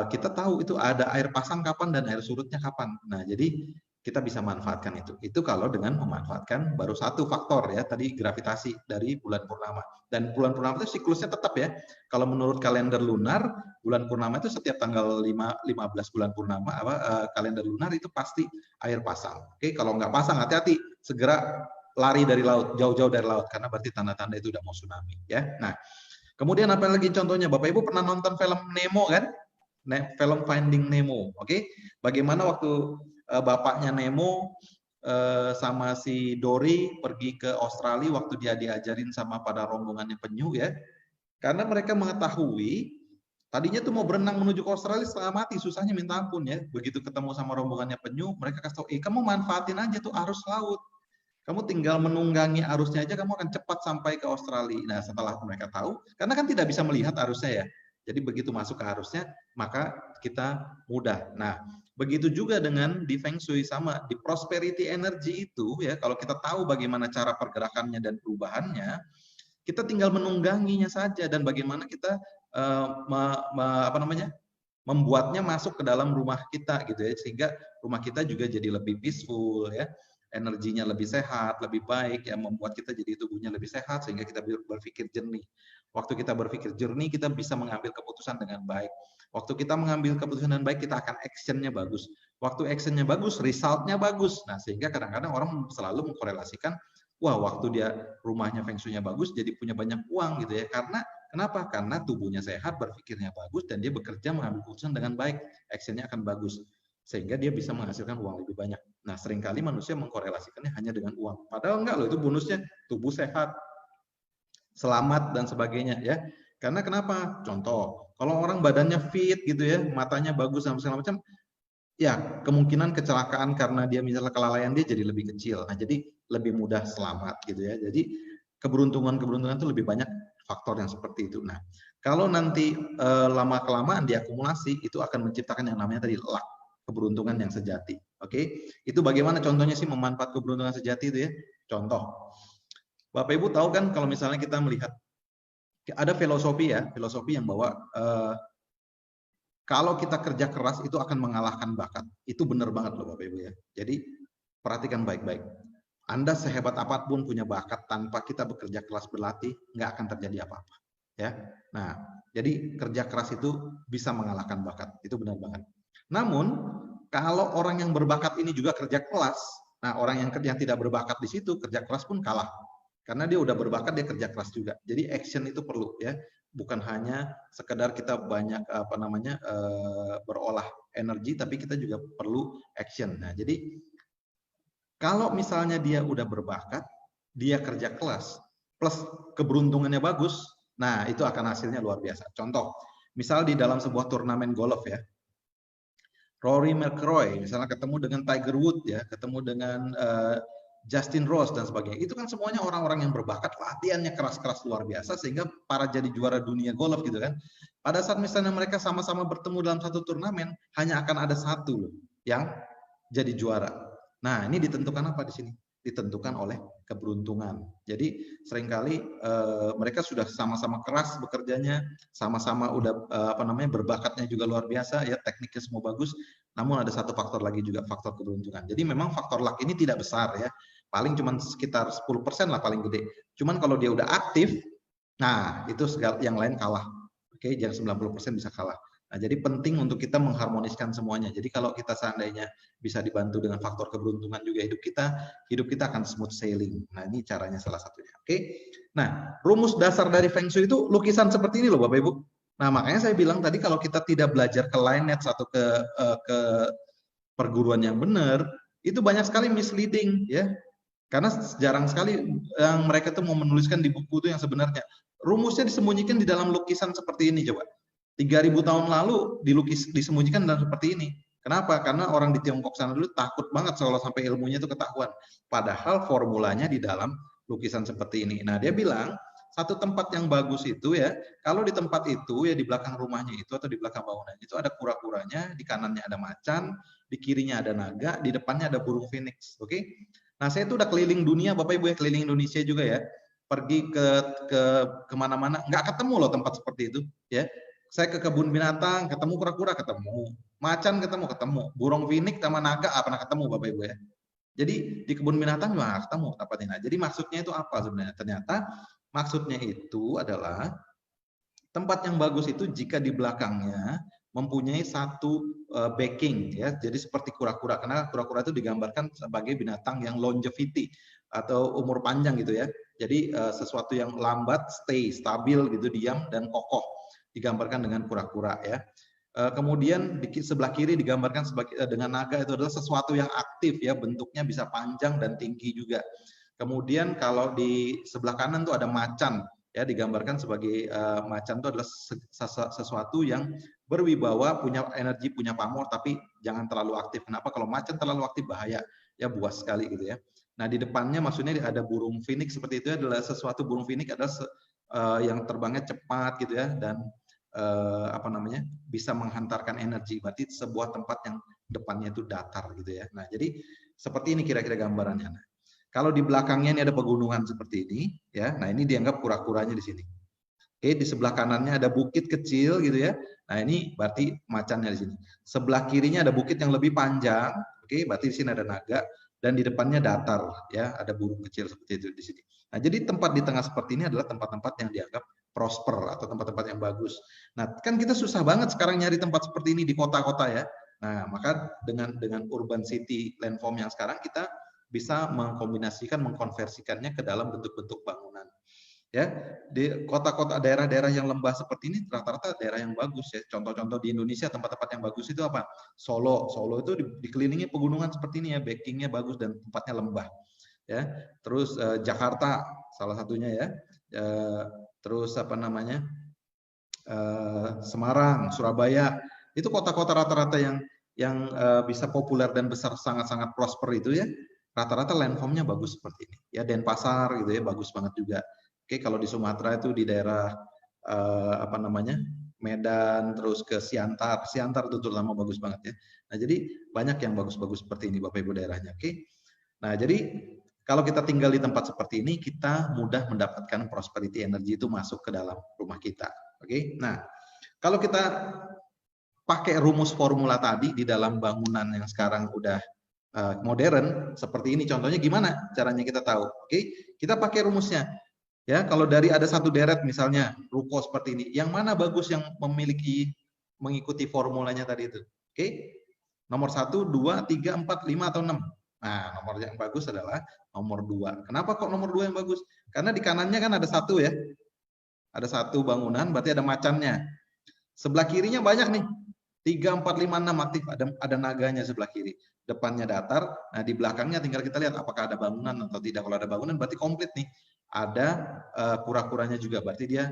kita tahu itu ada air pasang kapan dan air surutnya kapan. Nah, jadi kita bisa manfaatkan itu. Itu kalau dengan memanfaatkan baru satu faktor ya, tadi gravitasi dari bulan purnama. Dan bulan purnama itu siklusnya tetap ya. Kalau menurut kalender lunar, bulan purnama itu setiap tanggal 15 bulan purnama, kalender lunar itu pasti air pasang. Oke, kalau nggak pasang hati-hati, segera lari dari laut, jauh-jauh dari laut, karena berarti tanda-tanda itu udah mau tsunami ya. Nah, kemudian apa lagi contohnya? Bapak Ibu pernah nonton film Nemo kan? Film Finding Nemo, oke? Bagaimana waktu bapaknya Nemo sama si Dory pergi ke Australia waktu dia diajarin sama pada rombongannya penyu ya. Karena mereka mengetahui tadinya tuh mau berenang menuju ke Australia setengah mati, susahnya minta ampun ya. Begitu ketemu sama rombongannya penyu, mereka kasih tahu, kamu manfaatin aja tuh arus laut. Kamu tinggal menunggangi arusnya aja, kamu akan cepat sampai ke Australia. Nah, setelah mereka tahu, karena kan tidak bisa melihat arusnya ya. Jadi begitu masuk ke arusnya, maka kita mudah. Nah, begitu juga dengan di Feng Shui sama. Di prosperity energy itu ya, kalau kita tahu bagaimana cara pergerakannya dan perubahannya, kita tinggal menungganginya saja dan bagaimana kita membuatnya masuk ke dalam rumah kita gitu ya, sehingga rumah kita juga jadi lebih peaceful ya, energinya lebih sehat, lebih baik ya, membuat kita jadi tubuhnya lebih sehat sehingga kita berpikir jernih. Waktu kita berpikir jernih, kita bisa mengambil keputusan dengan baik. Waktu kita mengambil keputusan dengan baik, kita akan actionnya bagus. Waktu actionnya bagus, resultnya bagus. Nah, sehingga kadang-kadang orang selalu mengkorelasikan, wah waktu dia rumahnya Feng Shui-nya bagus, jadi punya banyak uang gitu ya. Karena kenapa? Karena tubuhnya sehat, berpikirnya bagus, dan dia bekerja mengambil keputusan dengan baik. Actionnya akan bagus. Sehingga dia bisa menghasilkan uang lebih banyak. Nah, seringkali manusia mengkorelasikannya hanya dengan uang. Padahal enggak loh, itu bonusnya tubuh sehat, selamat, dan sebagainya ya. Karena kenapa? Contoh, kalau orang badannya fit gitu ya, matanya bagus dan segala macam, ya kemungkinan kecelakaan karena dia misalnya kelalaian dia jadi lebih kecil. Nah, jadi lebih mudah selamat gitu ya. Jadi keberuntungan itu lebih banyak faktor yang seperti itu. Nah, kalau nanti lama-kelamaan diakumulasi, itu akan menciptakan yang namanya tadi luck, keberuntungan yang sejati. Oke, itu bagaimana contohnya sih memanfaat keberuntungan sejati itu ya? Contoh, Bapak Ibu tahu kan kalau misalnya kita melihat ada filosofi ya, filosofi yang bahwa kalau kita kerja keras itu akan mengalahkan bakat. Itu benar banget loh Bapak Ibu ya. Jadi perhatikan baik-baik. Anda sehebat apapun punya bakat, tanpa kita bekerja keras berlatih, nggak akan terjadi apa-apa. Ya, nah, jadi kerja keras itu bisa mengalahkan bakat. Itu benar banget. Namun kalau orang yang berbakat ini juga kerja keras, nah orang yang tidak berbakat di situ kerja keras pun kalah. Karena dia udah berbakat, dia kerja keras juga. Jadi action itu perlu ya. Bukan hanya sekedar kita banyak berolah energi, tapi kita juga perlu action. Nah, jadi kalau misalnya dia udah berbakat, dia kerja keras, plus keberuntungannya bagus, nah itu akan hasilnya luar biasa. Contoh, misal di dalam sebuah turnamen golf ya, Rory McIlroy misalnya ketemu dengan Tiger Woods ya, ketemu dengan Justin Rose dan sebagainya. Itu kan semuanya orang-orang yang berbakat, latihannya keras-keras luar biasa sehingga para jadi juara dunia golf gitu kan. Pada saat misalnya mereka sama-sama bertemu dalam satu turnamen, hanya akan ada satu loh yang jadi juara. Nah, ini ditentukan apa di sini? Ditentukan oleh keberuntungan. Jadi seringkali mereka sudah sama-sama keras bekerjanya, sama-sama udah berbakatnya juga luar biasa ya, tekniknya semua bagus. Namun ada satu faktor lagi juga, faktor keberuntungan. Jadi memang faktor luck ini tidak besar ya. Paling cuma sekitar 10% lah paling gede. Cuman kalau dia udah aktif, nah itu yang lain kalah. Oke, jangan 90% bisa kalah. Nah, jadi penting untuk kita mengharmoniskan semuanya. Jadi kalau kita seandainya bisa dibantu dengan faktor keberuntungan juga hidup kita akan smooth sailing. Nah, ini caranya salah satunya. Oke. Nah, rumus dasar dari Feng Shui itu lukisan seperti ini loh Bapak Ibu. Nah, makanya saya bilang tadi kalau kita tidak belajar ke lineage atau ke perguruan yang benar, itu banyak sekali misleading ya. Karena jarang sekali yang mereka tuh mau menuliskan di buku itu yang sebenarnya. Rumusnya disembunyikan di dalam lukisan seperti ini coba. 3000 tahun lalu disembunyikan dalam seperti ini. Kenapa? Karena orang di Tiongkok sana dulu takut banget kalau sampai ilmunya itu ketahuan. Padahal formulanya di dalam lukisan seperti ini. Nah, dia bilang satu tempat yang bagus itu ya, kalau di tempat itu ya di belakang rumahnya itu atau di belakang bangunan itu ada kura-kuranya, di kanannya ada macan, di kirinya ada naga, di depannya ada burung phoenix. Oke? Nah, saya itu udah keliling dunia, Bapak Ibu ya, keliling Indonesia juga ya. Pergi ke kemana-mana, nggak ketemu loh tempat seperti itu ya. Saya ke kebun binatang, ketemu kura-kura, ketemu. Macan ketemu. Burung finik sama naga pernah ketemu Bapak Ibu ya. Jadi di kebun binatang juga nggak ketemu tempatnya. Jadi maksudnya itu apa sebenarnya? Ternyata maksudnya itu adalah tempat yang bagus itu jika di belakangnya mempunyai satu backing ya. Jadi seperti kura-kura, karena kura-kura itu digambarkan sebagai binatang yang longevity atau umur panjang gitu ya. Jadi sesuatu yang lambat, stabil gitu, diam dan kokoh, digambarkan dengan kura-kura ya. Kemudian di sebelah kiri digambarkan sebagai dengan naga, itu adalah sesuatu yang aktif ya, bentuknya bisa panjang dan tinggi juga. Kemudian kalau di sebelah kanan tuh ada macan ya, digambarkan sebagai macan itu adalah sesuatu yang berwibawa, punya energi, punya pamor, tapi jangan terlalu aktif. Kenapa? Kalau macan terlalu aktif bahaya ya, buas sekali gitu ya. Nah di depannya maksudnya ada burung finik seperti itu, adalah sesuatu, burung finik adalah yang terbangnya cepat gitu ya, dan apa namanya, bisa menghantarkan energi. Berarti sebuah tempat yang depannya itu datar gitu ya. Nah jadi seperti ini kira-kira gambarannya. Nah, kalau di belakangnya ini ada pegunungan seperti ini ya, nah ini dianggap kura-kuranya di sini. Oke, di sebelah kanannya ada bukit kecil gitu ya. Nah ini berarti macannya di sini. Sebelah kirinya ada bukit yang lebih panjang. Oke, berarti di sini ada naga, dan di depannya datar ya, ada burung kecil seperti itu di sini. Nah jadi tempat di tengah seperti ini adalah tempat-tempat yang dianggap prosper atau tempat-tempat yang bagus. Nah kan kita susah banget sekarang nyari tempat seperti ini di kota-kota ya. Nah maka dengan urban city landform yang sekarang, kita bisa mengkombinasikan, mengkonversikannya ke dalam bentuk-bentuk bangunan. Ya, di kota-kota, daerah-daerah yang lembah seperti ini rata-rata daerah yang bagus ya. Contoh-contoh di Indonesia tempat-tempat yang bagus itu apa? Solo itu dikelilingi pegunungan seperti ini ya, backingnya bagus dan tempatnya lembah. Ya, terus Jakarta salah satunya ya. Terus apa namanya? Semarang, Surabaya, itu kota-kota rata-rata yang bisa populer dan besar, sangat-sangat prosper itu ya, rata-rata landformnya bagus seperti ini ya. Denpasar gitu ya, bagus banget juga. Oke, kalau di Sumatera itu di daerah apa namanya, Medan, terus ke Siantar itu terutama bagus banget ya. Nah jadi banyak yang bagus-bagus seperti ini Bapak Ibu daerahnya. Oke, nah jadi kalau kita tinggal di tempat seperti ini, kita mudah mendapatkan prosperity energy itu masuk ke dalam rumah kita. Oke, nah kalau kita pakai rumus formula tadi di dalam bangunan yang sekarang udah modern seperti ini, contohnya gimana caranya kita tahu? Oke, kita pakai rumusnya ya. Kalau dari ada satu deret misalnya ruko seperti ini, yang mana bagus yang mengikuti formulanya tadi itu? Oke, nomor 1, 2, 3, 4, 5 atau 6. Nah, nomor yang bagus adalah nomor 2. Kenapa kok nomor 2 yang bagus? Karena di kanannya kan ada satu ya. Ada satu bangunan, berarti ada macannya. Sebelah kirinya banyak nih. 3, 4, 5, 6 aktif. Ada naganya sebelah kiri. Depannya datar. Nah, di belakangnya tinggal kita lihat apakah ada bangunan atau tidak. Kalau ada bangunan berarti komplit nih. Ada kura-kuranya juga. Berarti dia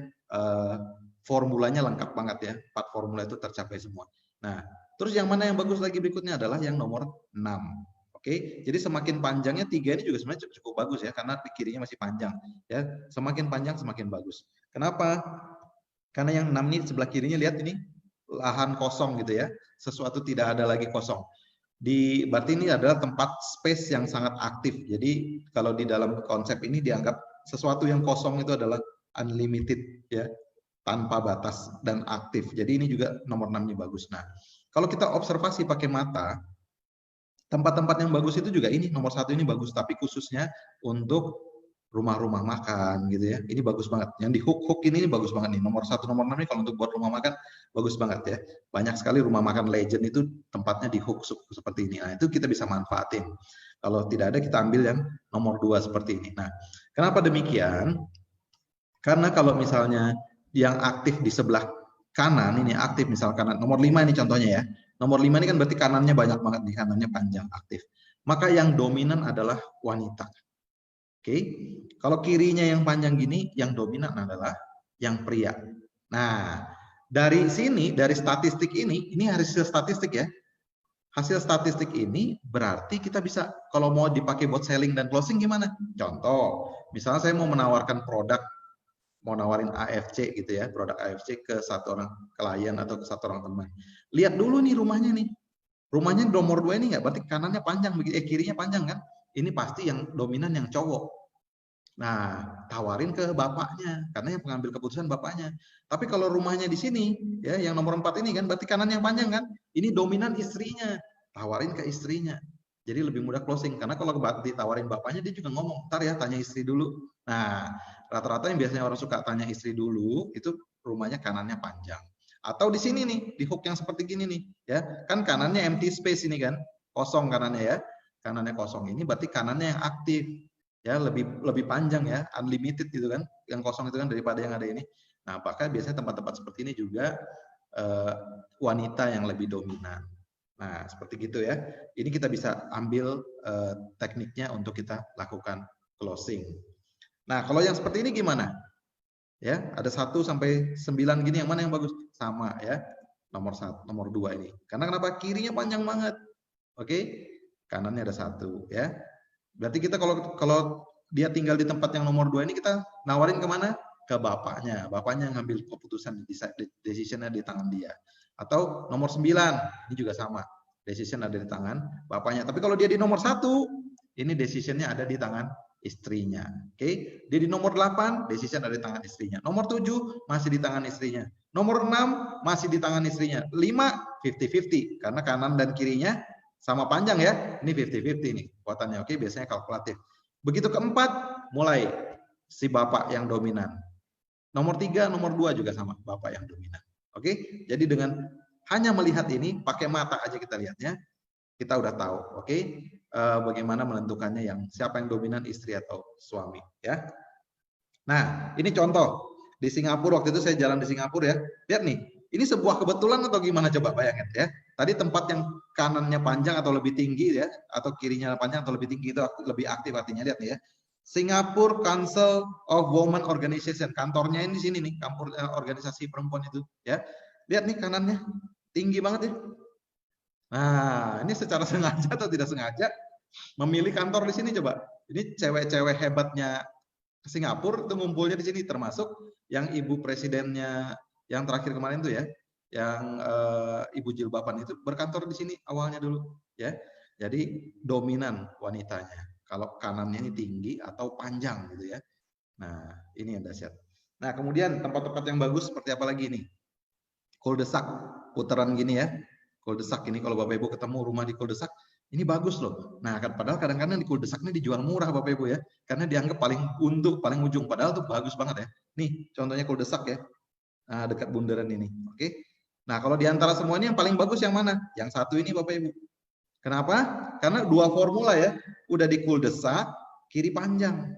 formulanya lengkap banget ya. 4 formula itu tercapai semua. Nah, terus yang mana yang bagus lagi berikutnya adalah yang nomor 6. Oke, jadi semakin panjangnya 3 ini juga sebenarnya cukup bagus ya, karena di kirinya masih panjang ya. Semakin panjang semakin bagus. Kenapa? Karena yang 6 ini sebelah kirinya, lihat ini lahan kosong gitu ya. Sesuatu tidak ada lagi kosong. Berarti ini adalah tempat space yang sangat aktif. Jadi kalau di dalam konsep ini dianggap sesuatu yang kosong itu adalah unlimited ya, tanpa batas dan aktif. Jadi ini juga nomor 6 ini bagus. Nah, kalau kita observasi pakai mata, tempat-tempat yang bagus itu juga ini nomor 1 ini bagus, tapi khususnya untuk rumah-rumah makan gitu ya. Ini bagus banget. Yang di hook ini bagus banget nih. Nomor 1, nomor 6 ini kalau untuk buat rumah makan bagus banget ya. Banyak sekali rumah makan legend itu tempatnya di hook seperti ini. Nah, itu kita bisa manfaatin. Kalau tidak ada, kita ambil yang nomor 2 seperti ini. Nah, kenapa demikian? Karena kalau misalnya yang aktif di sebelah kanan ini aktif, misal kanan nomor 5 ini contohnya ya. Nomor 5 ini kan berarti kanannya banyak banget nih, kanannya panjang aktif. Maka yang dominan adalah wanita. Oke, kalau kirinya yang panjang gini, yang dominan adalah yang pria. Nah, dari sini, dari statistik ini hasil statistik ya. Hasil statistik ini berarti kita bisa, kalau mau dipakai buat selling dan closing gimana? Contoh, misalnya saya mau menawarkan produk, mau nawarin AFC gitu ya, produk AFC ke satu orang klien atau ke satu orang teman. Lihat dulu nih rumahnya nih. Rumahnya nomor 2 ini nggak, berarti kanannya panjang, kirinya panjang kan? Ini pasti yang dominan yang cowok. Nah, tawarin ke bapaknya, karena yang pengambil keputusan bapaknya. Tapi kalau rumahnya di sini, ya, yang nomor 4 ini kan, berarti kanan yang panjang kan? Ini dominan istrinya, tawarin ke istrinya. Jadi lebih mudah closing, karena kalau ditawarin bapaknya, dia juga ngomong, ntar ya tanya istri dulu. Nah, rata-rata yang biasanya orang suka tanya istri dulu, itu rumahnya kanannya panjang. Atau di sini nih, di hook yang seperti gini nih, ya, kan kanannya empty space ini kan, kosong kanannya ya, kanannya kosong ini berarti kanannya yang aktif, ya lebih panjang ya, unlimited gitu kan, yang kosong itu kan daripada yang ada ini. Nah, apakah biasanya tempat-tempat seperti ini juga wanita yang lebih dominan. Nah, seperti gitu ya. Ini kita bisa ambil tekniknya untuk kita lakukan closing. Nah, kalau yang seperti ini gimana? Ya, ada 1 sampai 9 gini, yang mana yang bagus? Sama ya. Nomor 1, nomor 2 ini. Karena kenapa? Kirinya panjang banget. Oke? Kanannya ada 1 ya. Berarti kita kalau dia tinggal di tempat yang nomor 2 ini, kita nawarin kemana? Ke bapaknya. Bapaknya ngambil keputusan, decision-nya di tangan dia. Atau nomor 9, ini juga sama. Decision ada di tangan bapaknya. Tapi kalau dia di nomor 1, ini decision-nya ada di tangan istrinya. Oke? Dia di nomor 8, decision ada di tangan istrinya. Nomor 7, masih di tangan istrinya. Nomor 6, masih di tangan istrinya. 5, 50-50. Karena kanan dan kirinya sama panjang ya, ini 50-50 nih kekuatannya. Oke, biasanya kalkulatif. Begitu keempat, mulai si bapak yang dominan. Nomor 3, nomor 2 juga sama, bapak yang dominan. Oke, jadi dengan hanya melihat ini, pakai mata aja kita lihatnya, kita udah tahu. Oke, bagaimana menentukannya, yang siapa yang dominan, istri atau suami ya. Nah, ini contoh di Singapura. Waktu itu saya jalan di Singapura ya, lihat nih, ini sebuah kebetulan atau gimana, coba bayangin ya. Tadi tempat yang kanannya panjang atau lebih tinggi ya, atau kirinya panjang atau lebih tinggi, itu lebih aktif artinya. Lihat nih ya, Singapore Council of Women Organization, kantornya ini di sini nih, organisasi perempuan itu ya. Lihat nih kanannya tinggi banget ya. Nah, ini secara sengaja atau tidak sengaja memilih kantor di sini coba. Ini cewek-cewek hebatnya Singapura itu ngumpulnya di sini, termasuk yang ibu presidennya yang terakhir kemarin tuh ya, yang ibu jilbaban itu berkantor di sini awalnya dulu ya. Jadi dominan wanitanya. Kalau kanannya ini tinggi atau panjang gitu ya. Nah, ini yang dahsyat. Nah, kemudian tempat-tempat yang bagus seperti apa lagi nih? Cul-de-sac, putaran gini ya. Cul-de-sac ini kalau Bapak Ibu ketemu rumah di cul-de-sac, ini bagus loh. Nah, padahal kadang-kadang di cul-de-sac ini dijual murah Bapak Ibu ya, karena dianggap paling untuk paling ujung, padahal tuh bagus banget ya. Nih, contohnya cul-de-sac ya. Nah, dekat bundaran ini. Oke. Nah, kalau di antara semua ini yang paling bagus yang mana? Yang satu ini Bapak Ibu. Kenapa? Karena 2 formula ya. Udah di cul-de-sac, kiri panjang.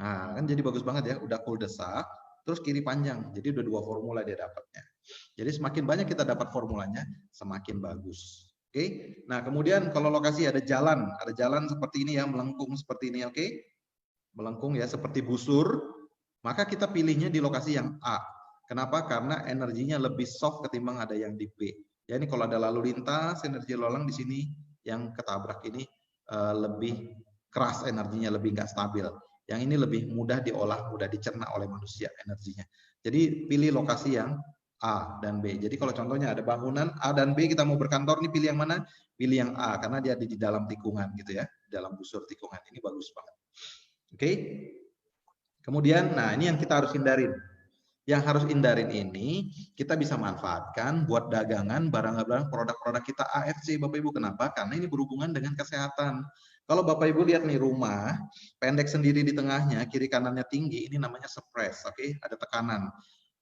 Nah, kan jadi bagus banget ya, udah cul-de-sac, terus kiri panjang. Jadi udah 2 formula dia dapatnya. Jadi semakin banyak kita dapat formulanya, semakin bagus. Oke. Nah, kemudian kalau lokasi ada jalan seperti ini ya, melengkung seperti ini, oke. Melengkung ya, seperti busur, maka kita pilihnya di lokasi yang A. Kenapa? Karena energinya lebih soft ketimbang ada yang di B. Ya, ini kalau ada lalu lintas, energi lalang di sini yang ketabrak ini lebih keras energinya, lebih nggak stabil. Yang ini lebih mudah diolah, mudah dicerna oleh manusia energinya. Jadi pilih lokasi yang A dan B. Jadi kalau contohnya ada bangunan A dan B, kita mau berkantor nih, pilih yang mana? Pilih yang A karena dia di dalam tikungan gitu ya, dalam busur tikungan. Ini bagus banget. Oke. Kemudian, nah ini yang kita harus hindarin. Yang harus hindarin ini kita bisa manfaatkan buat dagangan barang-barang produk-produk kita AFC Bapak Ibu. Kenapa? Karena ini berhubungan dengan kesehatan. Kalau Bapak Ibu lihat nih rumah, pendek sendiri di tengahnya, kiri kanannya tinggi, ini namanya suppress, oke? Ada tekanan.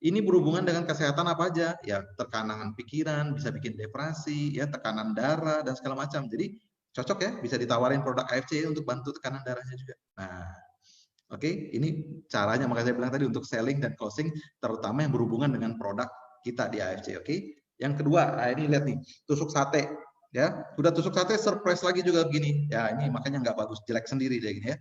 Ini berhubungan dengan kesehatan apa aja? Ya, tekanan pikiran, bisa bikin depresi, ya, tekanan darah dan segala macam. Jadi cocok ya, bisa ditawarin produk AFC untuk bantu tekanan darahnya juga. Nah, oke, ini caranya, makanya saya bilang tadi untuk selling dan closing, terutama yang berhubungan dengan produk kita di AFC, oke? Yang kedua, nah ini lihat nih, tusuk sate, ya, sudah tusuk sate, surprise lagi juga begini, ya ini makanya nggak bagus, jelek sendiri deh gini ya.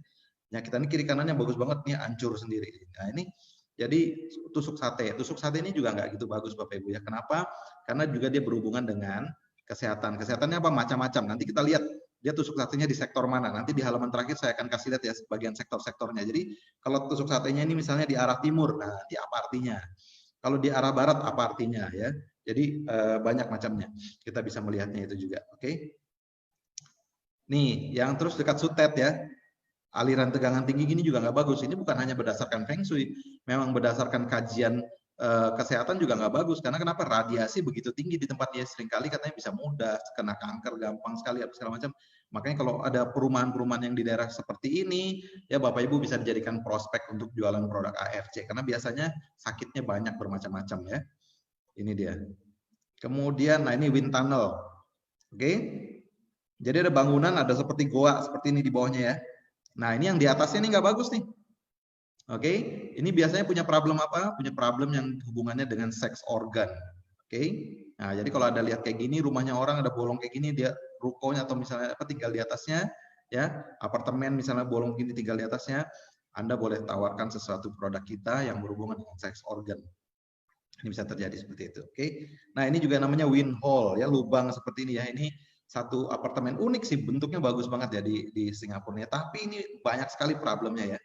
Ya kita ini kiri kanannya bagus banget nih, hancur sendiri. Nah ini jadi tusuk sate ini juga nggak gitu bagus Bapak Ibu ya. Kenapa? Karena juga dia berhubungan dengan kesehatan. Kesehatannya apa? Macam-macam. Nanti kita lihat dia tusuk satenya di sektor mana. Nanti di halaman terakhir saya akan kasih lihat ya bagian sektor-sektornya. Jadi kalau tusuk satenya ini misalnya di arah timur, nah di apa artinya? Kalau di arah barat apa artinya ya? Jadi banyak macamnya. Kita bisa melihatnya itu juga. Oke. Nih, yang terus dekat Sutet ya. aliran tegangan tinggi gini juga nggak bagus. Ini bukan hanya berdasarkan Feng Shui, memang berdasarkan kajian kesehatan juga nggak bagus. Karena kenapa? Radiasi begitu tinggi di tempat dia, seringkali katanya bisa mudah kena kanker, gampang sekali, apa segala macam. Makanya kalau ada perumahan-perumahan yang di daerah seperti ini, ya Bapak Ibu bisa dijadikan prospek untuk jualan produk AFC. Karena biasanya sakitnya banyak bermacam-macam ya. Ini dia. Kemudian, nah ini wind tunnel. Oke. Jadi ada bangunan, ada seperti goa, seperti ini di bawahnya ya. Nah ini yang di atasnya ini nggak bagus nih. Oke, ini biasanya punya problem apa? Punya problem yang hubungannya dengan seks organ. Oke, nah jadi kalau ada lihat kayak gini, rumahnya orang ada bolong kayak gini, dia rukonya atau misalnya apa tinggal di atasnya, ya apartemen misalnya bolong gini tinggal di atasnya, Anda boleh tawarkan sesuatu produk kita yang berhubungan dengan seks organ. Ini bisa terjadi seperti itu. Oke, nah ini juga namanya wind hole ya, lubang seperti ini ya. Ini satu apartemen unik sih, bentuknya bagus banget ya di Singapura. Tapi ini banyak sekali problemnya ya.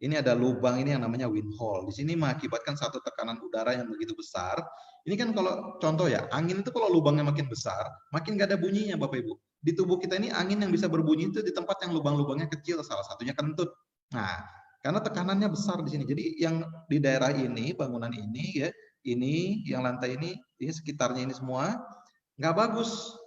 Ini ada lubang ini yang namanya wind hole. Di sini mengakibatkan satu tekanan udara yang begitu besar. Ini kan kalau contoh ya, angin itu kalau lubangnya makin besar, makin gak ada bunyinya Bapak Ibu. Di tubuh kita ini angin yang bisa berbunyi itu di tempat yang lubang-lubangnya kecil, salah satunya kentut. Nah, karena tekanannya besar di sini. Jadi yang di daerah ini, bangunan ini ya, ini yang lantai ini sekitarnya ini semua nggak bagus.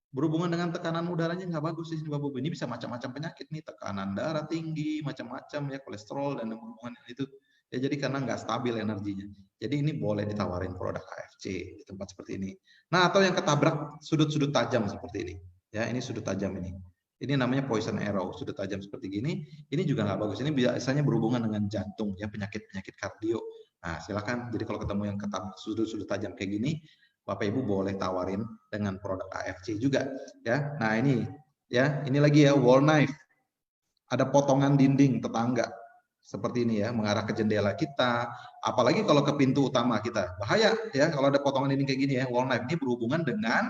Berhubungan dengan tekanan udaranya nggak bagus di sini Bapak Ibu. Ini bisa macam-macam penyakit nih, tekanan darah tinggi, macam-macam ya, kolesterol dan berhubungan itu. Ya jadi karena nggak stabil energinya. Jadi ini boleh ditawarin produk AFC di tempat seperti ini. Nah, atau yang ketabrak sudut-sudut tajam seperti ini. Ya, ini sudut tajam ini. Ini namanya poison arrow, sudut tajam seperti gini. Ini juga nggak bagus. Ini biasanya berhubungan dengan jantung ya, penyakit-penyakit kardio. Nah, silakan. Jadi kalau ketemu yang ketabrak sudut-sudut tajam kayak gini, Bapak Ibu boleh tawarin dengan produk AFC juga ya. Nah, ini ya, ini lagi ya wall knife. Ada potongan dinding tetangga seperti ini ya, mengarah ke jendela kita, apalagi kalau ke pintu utama kita. Bahaya ya kalau ada potongan dinding kayak gini ya, wall knife. Ini berhubungan dengan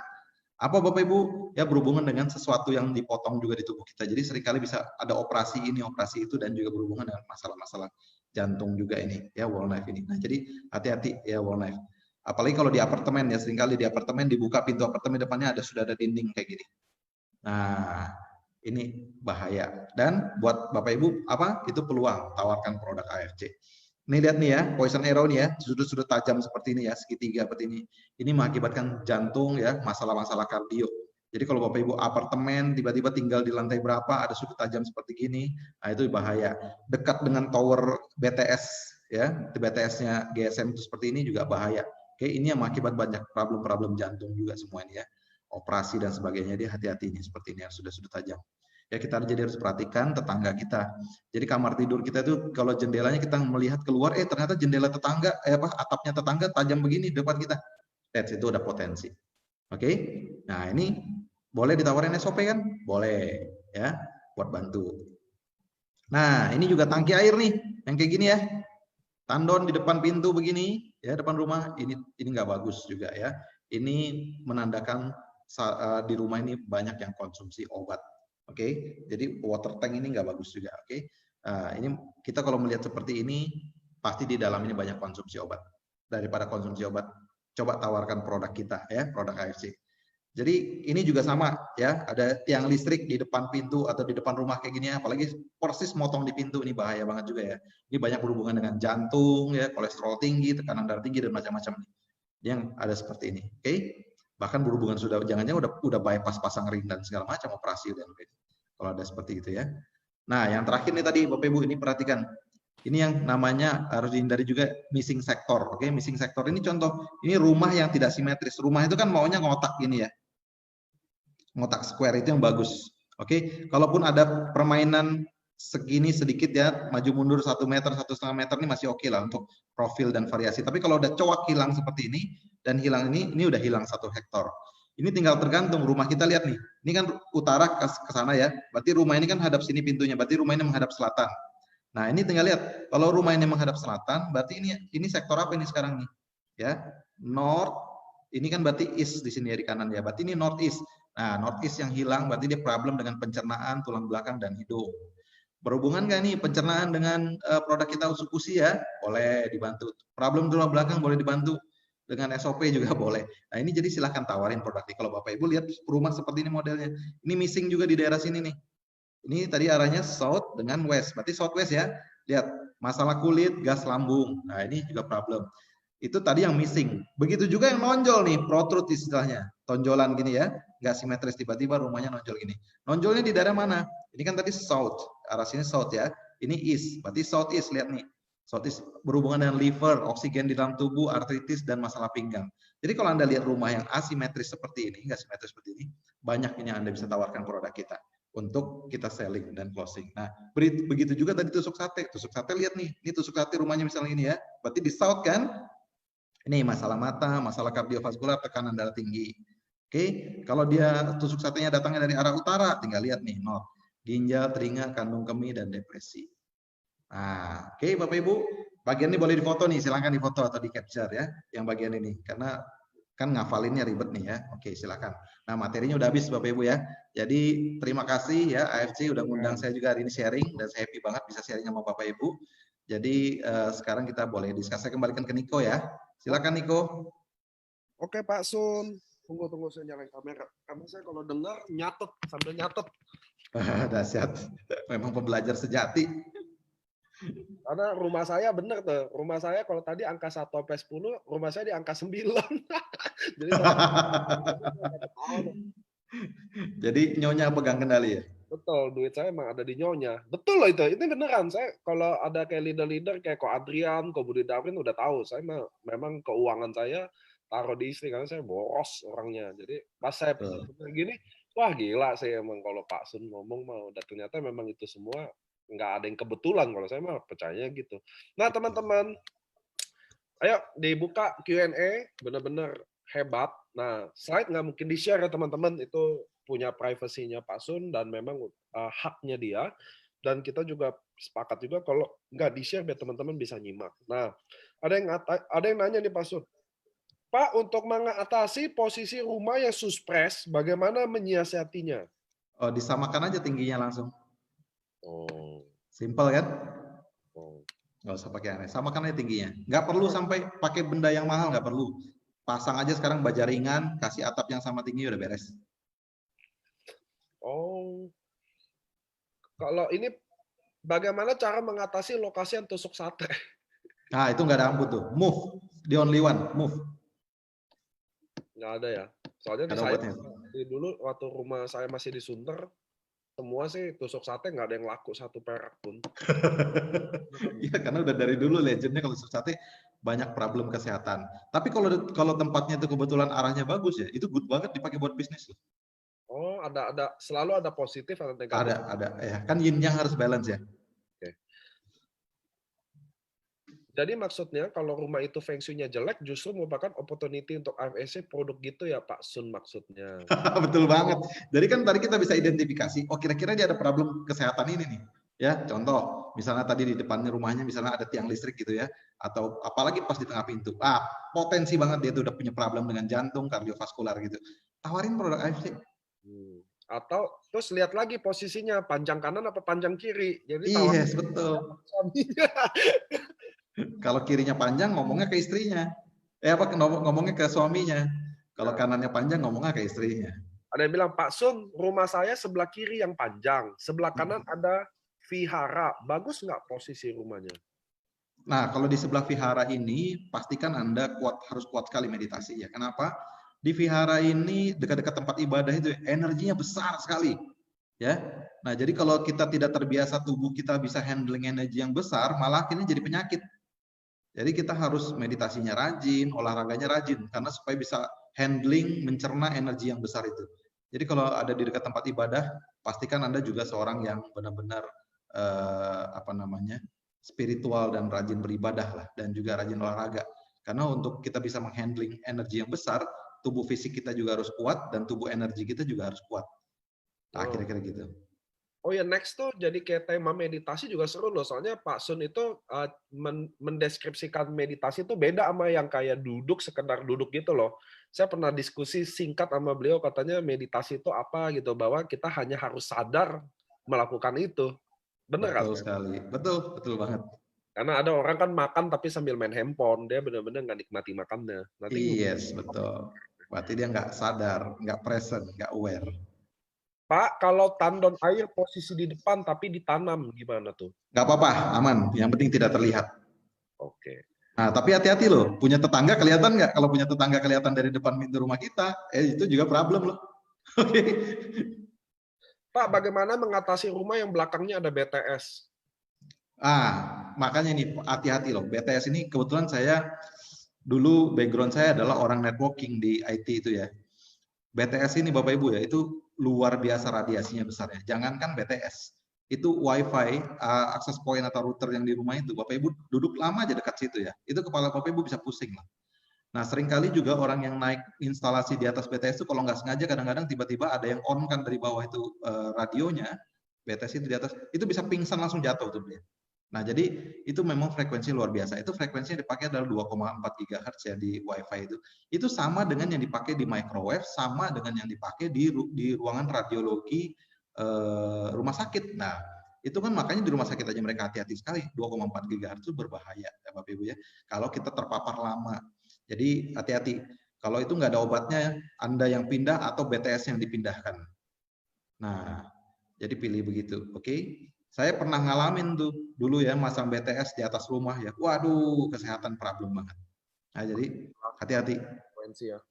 apa Bapak Ibu? Ya berhubungan dengan sesuatu yang dipotong juga di tubuh kita. Jadi seringkali bisa ada operasi ini, operasi itu, dan juga berhubungan dengan masalah-masalah jantung juga ini ya, wall knife ini. Nah, jadi hati-hati ya wall knife. Apalagi kalau di apartemen ya, seringkali di apartemen dibuka pintu apartemen depannya sudah ada dinding kayak gini. Nah, ini bahaya. Dan buat Bapak Ibu apa? Itu peluang tawarkan produk AFC. Ini lihat nih ya, poison arrow nih ya, sudut-sudut tajam seperti ini ya, segitiga seperti ini. Ini mengakibatkan jantung ya, masalah-masalah kardio. Jadi kalau Bapak Ibu apartemen tiba-tiba tinggal di lantai berapa ada sudut tajam seperti gini, nah itu bahaya. Dekat dengan tower BTS ya, BTS-nya GSM itu seperti ini juga bahaya. Oke, ini yang mengakibat banyak problem-problem jantung juga semua ini ya. Operasi dan sebagainya, dia hati-hati ini seperti ini yang sudah tajam. Ya kita jadi harus perhatikan tetangga kita. Jadi kamar tidur kita itu kalau jendelanya kita melihat keluar, ternyata jendela tetangga, atapnya tetangga tajam begini di depan kita. Itu udah potensi. Oke, nah ini boleh ditawarin SOP kan? Boleh ya, buat bantu. Nah ini juga tangki air nih, yang kayak gini ya. Tandon di depan pintu begini ya, depan rumah, ini nggak bagus juga ya. Ini menandakan di rumah ini banyak yang konsumsi obat. Oke, jadi water tank ini nggak bagus juga. Oke, ini kita kalau melihat seperti ini pasti di dalam ini banyak konsumsi obat. Daripada konsumsi obat, coba tawarkan produk kita ya, produk AFC. Jadi ini juga sama ya, ada tiang listrik di depan pintu atau di depan rumah kayak gini ya, apalagi persis motong di pintu, ini bahaya banget juga ya. Ini banyak berhubungan dengan jantung ya, kolesterol tinggi, tekanan darah tinggi dan macam-macam yang ada seperti ini. Oke, bahkan berhubungan sudah jangan-jangan udah bypass pasang ring dan segala macam operasi dan kalau ada seperti itu ya. Nah, yang terakhir nih tadi Bapak Ibu ini perhatikan. Ini yang namanya harus dihindari juga missing sector. Oke, missing sector ini contoh, ini rumah yang tidak simetris. Rumah itu kan maunya ngotak gini ya. Ngotak square itu yang bagus. Oke, kalaupun ada permainan segini sedikit ya, maju mundur 1 meter, 1,5 meter ini masih oke lah untuk profil dan variasi. Tapi kalau udah cowok hilang seperti ini dan hilang ini udah hilang 1 hektar. Ini tinggal tergantung rumah kita, lihat nih. Ini kan utara ke sana ya. Berarti rumah ini kan hadap sini pintunya. Berarti rumah ini menghadap selatan. Nah, ini tinggal lihat. Kalau rumah ini menghadap selatan, berarti ini sektor apa ini sekarang nih? Ya, north. Ini kan berarti east di sini ya di kanan ya. Berarti ini north east. Nah, north east yang hilang berarti dia problem dengan pencernaan, tulang belakang dan hidung. Berhubungan nggak nih pencernaan dengan produk kita usus ya? Boleh dibantu. Problem tulang belakang boleh dibantu. Dengan SOP juga boleh. Nah, ini jadi silahkan tawarin produk ini. Kalau Bapak Ibu lihat rumah seperti ini modelnya. Ini missing juga di daerah sini nih. Ini tadi arahnya south dengan west, berarti southwest ya. Lihat, masalah kulit, gas lambung. Nah, ini juga problem. Itu tadi yang missing. Begitu juga yang nonjol nih, protrude istilahnya. Tonjolan gini ya, nggak simetris, tiba-tiba rumahnya nonjol gini. Nonjolnya di daerah mana? Ini kan tadi south, arah sini south ya. Ini east, berarti southeast, lihat nih. Southeast berhubungan dengan liver, oksigen di dalam tubuh, artritis, dan masalah pinggang. Jadi kalau Anda lihat rumah yang asimetris seperti ini, nggak simetris seperti ini, banyak ini yang Anda bisa tawarkan produk kita untuk kita selling dan closing. Nah, begitu juga tadi tusuk sate. Tusuk sate lihat nih, ini tusuk sate rumahnya misalnya ini ya. Berarti di south kan? Ini masalah mata, masalah kardiovaskular, tekanan darah tinggi. Oke, kalau dia tusuk satenya datangnya dari arah utara, tinggal lihat nih, north. Ginjal, telinga, kandung kemih, dan depresi. Nah, oke Bapak Ibu, bagian ini boleh difoto nih, silahkan difoto atau di capture ya, yang bagian ini, karena kan ngafalinnya ribet nih ya. Oke, silakan. Nah, materinya udah habis Bapak Ibu ya. Jadi terima kasih ya AFC udah ngundang saya juga hari ini sharing, dan saya happy banget bisa sharing sama Bapak Ibu. Jadi sekarang kita boleh diskus. Saya kembalikan ke Niko ya. Silakan Niko. Oke Pak Sun, tunggu saya nyalain kamera. Karena saya kalau dengar nyatet sambil nyatet. Dahsyat. Memang pembelajar sejati. Karena rumah saya bener tuh. Rumah saya kalau tadi angka 1 sampai 10, rumah saya di angka 9. Jadi Jadi nyonya pegang kendali ya. betul, duit saya emang ada di nyonya. Betul loh itu. Ini beneran. Saya kalau ada kayak leader-leader kayak Ko Adrian, Ko Budi Daprin udah tahu. Saya memang keuangan saya taruh di istri karena saya boros orangnya. Jadi pas saya gini, wah gila saya emang kalau Pak Sun ngomong mah udah ternyata memang itu semua nggak ada yang kebetulan kalau saya mah percaya gitu. Nah teman-teman, ayo dibuka Q&A, bener-bener hebat. Nah slide nggak mungkin di-share ya teman-teman, itu punya privasinya Pak Sun dan memang haknya dia. Dan kita juga sepakat juga kalau nggak di-share biar teman-teman bisa nyimak. Nah, ada yang nanya nih Pak Sun. Pak, untuk mengatasi posisi rumah yang suspres, bagaimana menyiasatinya? Oh, disamakan aja tingginya langsung. Oh. Simpel kan? Oh. Nggak usah pakai aneh. Samakan aja tingginya. Nggak perlu sampai pakai benda yang mahal, nggak perlu. Pasang aja sekarang baja ringan, kasih atap yang sama tinggi udah beres. Oh. Kalau ini bagaimana cara mengatasi lokasi yang tusuk sate? Nah, itu nggak ada ampun tuh. Move. The only one. Move. Nggak ada ya. Soalnya di Ada saya obatnya. dulu waktu rumah saya masih di Sunter, semua sih tusuk sate nggak ada yang laku 1 perak pun. Iya, karena udah dari dulu legendnya kalau tusuk sate banyak problem kesehatan. Tapi kalau tempatnya itu kebetulan arahnya bagus ya, itu good banget dipakai buat bisnis loh. Oh, selalu ada positif atau negatif? Ada ya. Kan yin yang harus balance ya. Oke. Jadi maksudnya kalau rumah itu feng shui-nya jelek justru merupakan opportunity untuk AFSC produk gitu ya Pak Sun maksudnya. Betul banget. Jadi kan tadi kita bisa identifikasi, oh kira-kira dia ada problem kesehatan ini nih. Ya, contoh, misalnya tadi di depannya rumahnya misalnya ada tiang listrik gitu ya, atau apalagi pas di tengah pintu. Potensi banget dia tuh udah punya problem dengan jantung, kardiovaskular gitu. Tawarin produk AFC. Atau terus lihat lagi posisinya panjang kanan apa panjang kiri. Jadi Yes, betul. suaminya. Kalau kirinya panjang ngomongnya ke istrinya. Ngomongnya ke suaminya. Kalau kanannya panjang ngomongnya ke istrinya. Ada yang bilang, Pak Sun, rumah saya sebelah kiri yang panjang, sebelah kanan ada vihara. Bagus nggak posisi rumahnya? Nah, kalau di sebelah vihara ini, pastikan Anda harus kuat sekali meditasi ya. Kenapa? Di vihara ini dekat-dekat tempat ibadah itu energinya besar sekali. Ya. Nah, jadi kalau kita tidak terbiasa tubuh kita bisa handling energi yang besar, malah akhirnya jadi penyakit. Jadi kita harus meditasinya rajin, olahraganya rajin, karena supaya bisa handling, mencerna energi yang besar itu. Jadi kalau ada di dekat tempat ibadah, pastikan Anda juga seorang yang benar-benar spiritual dan rajin beribadah lah, dan juga rajin olahraga. Karena untuk kita bisa menghandling energi yang besar, tubuh fisik kita juga harus kuat dan tubuh energi kita juga harus kuat. Nah, kira-kira gitu. Oh ya, next tuh jadi kayak tema meditasi juga seru loh. Soalnya Pak Sun itu mendeskripsikan meditasi itu beda sama yang kayak duduk, sekedar duduk gitu loh. Saya pernah diskusi singkat sama beliau, katanya meditasi itu apa gitu, bahwa kita hanya harus sadar melakukan itu. Bener kan? Betul sekali. Betul banget. Karena ada orang kan makan tapi sambil main handphone, dia benar-benar nggak nikmati makannya. Yes, betul. Berarti dia nggak sadar, nggak present, nggak aware. Pak, kalau tandon air posisi di depan tapi ditanam gimana tuh? Nggak apa-apa, aman. Yang penting tidak terlihat. Oke. Nah, tapi hati-hati loh. Punya tetangga kelihatan nggak? Kalau punya tetangga kelihatan dari depan pintu rumah kita, itu juga problem loh. Oke. Pak, bagaimana mengatasi rumah yang belakangnya ada BTS? Makanya nih hati-hati loh. BTS ini kebetulan saya dulu background saya adalah orang networking di IT itu ya. BTS ini Bapak Ibu ya, itu luar biasa radiasinya besarnya. Jangankan BTS, itu WiFi, akses point atau router yang di rumah itu, Bapak Ibu duduk lama aja dekat situ ya, itu kepala Bapak Ibu bisa pusing lah. Nah, seringkali juga orang yang naik instalasi di atas BTS itu kalau nggak sengaja kadang-kadang tiba-tiba ada yang on kan dari bawah itu radionya, BTS itu di atas, itu bisa pingsan langsung jatuh tuh dia. Nah, jadi itu memang frekuensi luar biasa. Itu frekuensinya dipakai adalah 2,4 GHz ya di WiFi itu. Itu sama dengan yang dipakai di microwave, sama dengan yang dipakai di ruangan radiologi rumah sakit. Nah, itu kan makanya di rumah sakit aja mereka hati-hati sekali. 2,4 GHz itu berbahaya ya Bapak Ibu ya. Kalau kita terpapar lama. Jadi hati-hati. Kalau itu nggak ada obatnya, Anda yang pindah atau BTS yang dipindahkan. Nah, jadi pilih begitu, oke? Saya pernah ngalamin tuh dulu ya masang BTS di atas rumah ya. Waduh, kesehatan problem banget. Nah, jadi hati-hati. Frekuensi ya.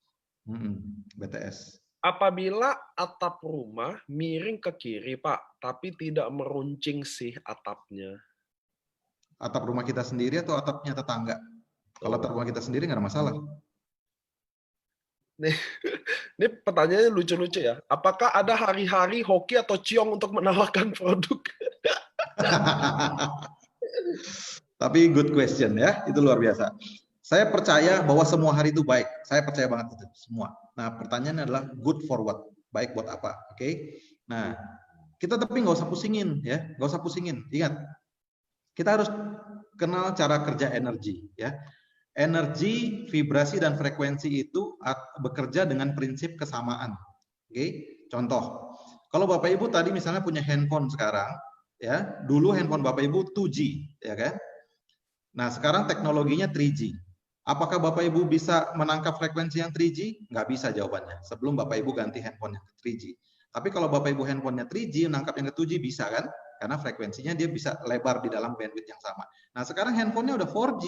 BTS. Apabila atap rumah miring ke kiri, Pak, tapi tidak meruncing sih atapnya. Atap rumah kita sendiri atau atapnya tetangga? Kalau atap rumah kita sendiri nggak ada masalah. Ini pertanyaannya lucu-lucu ya. Apakah ada hari-hari Hoki atau Ciong untuk menawarkan produk? Tapi good question ya, itu luar biasa. Saya percaya bahwa semua hari itu baik. Saya percaya banget itu semua. Nah, pertanyaannya adalah good for what? Baik buat apa? Oke. Nah, kita tapi nggak usah pusingin ya, nggak usah pusingin. Ingat, kita harus kenal cara kerja energi ya. Energi, vibrasi dan frekuensi itu bekerja dengan prinsip kesamaan. Oke, contoh. Kalau Bapak Ibu tadi misalnya punya handphone sekarang, ya, dulu handphone Bapak Ibu 2G, ya kan? Nah, sekarang teknologinya 3G. Apakah Bapak Ibu bisa menangkap frekuensi yang 3G? Nggak bisa jawabannya. Sebelum Bapak Ibu ganti handphone yang 3G. Tapi kalau Bapak Ibu handphonenya 3G, menangkap yang ke 2G bisa kan? Karena frekuensinya dia bisa lebar di dalam bandwidth yang sama. Nah, sekarang handphonenya udah 4G.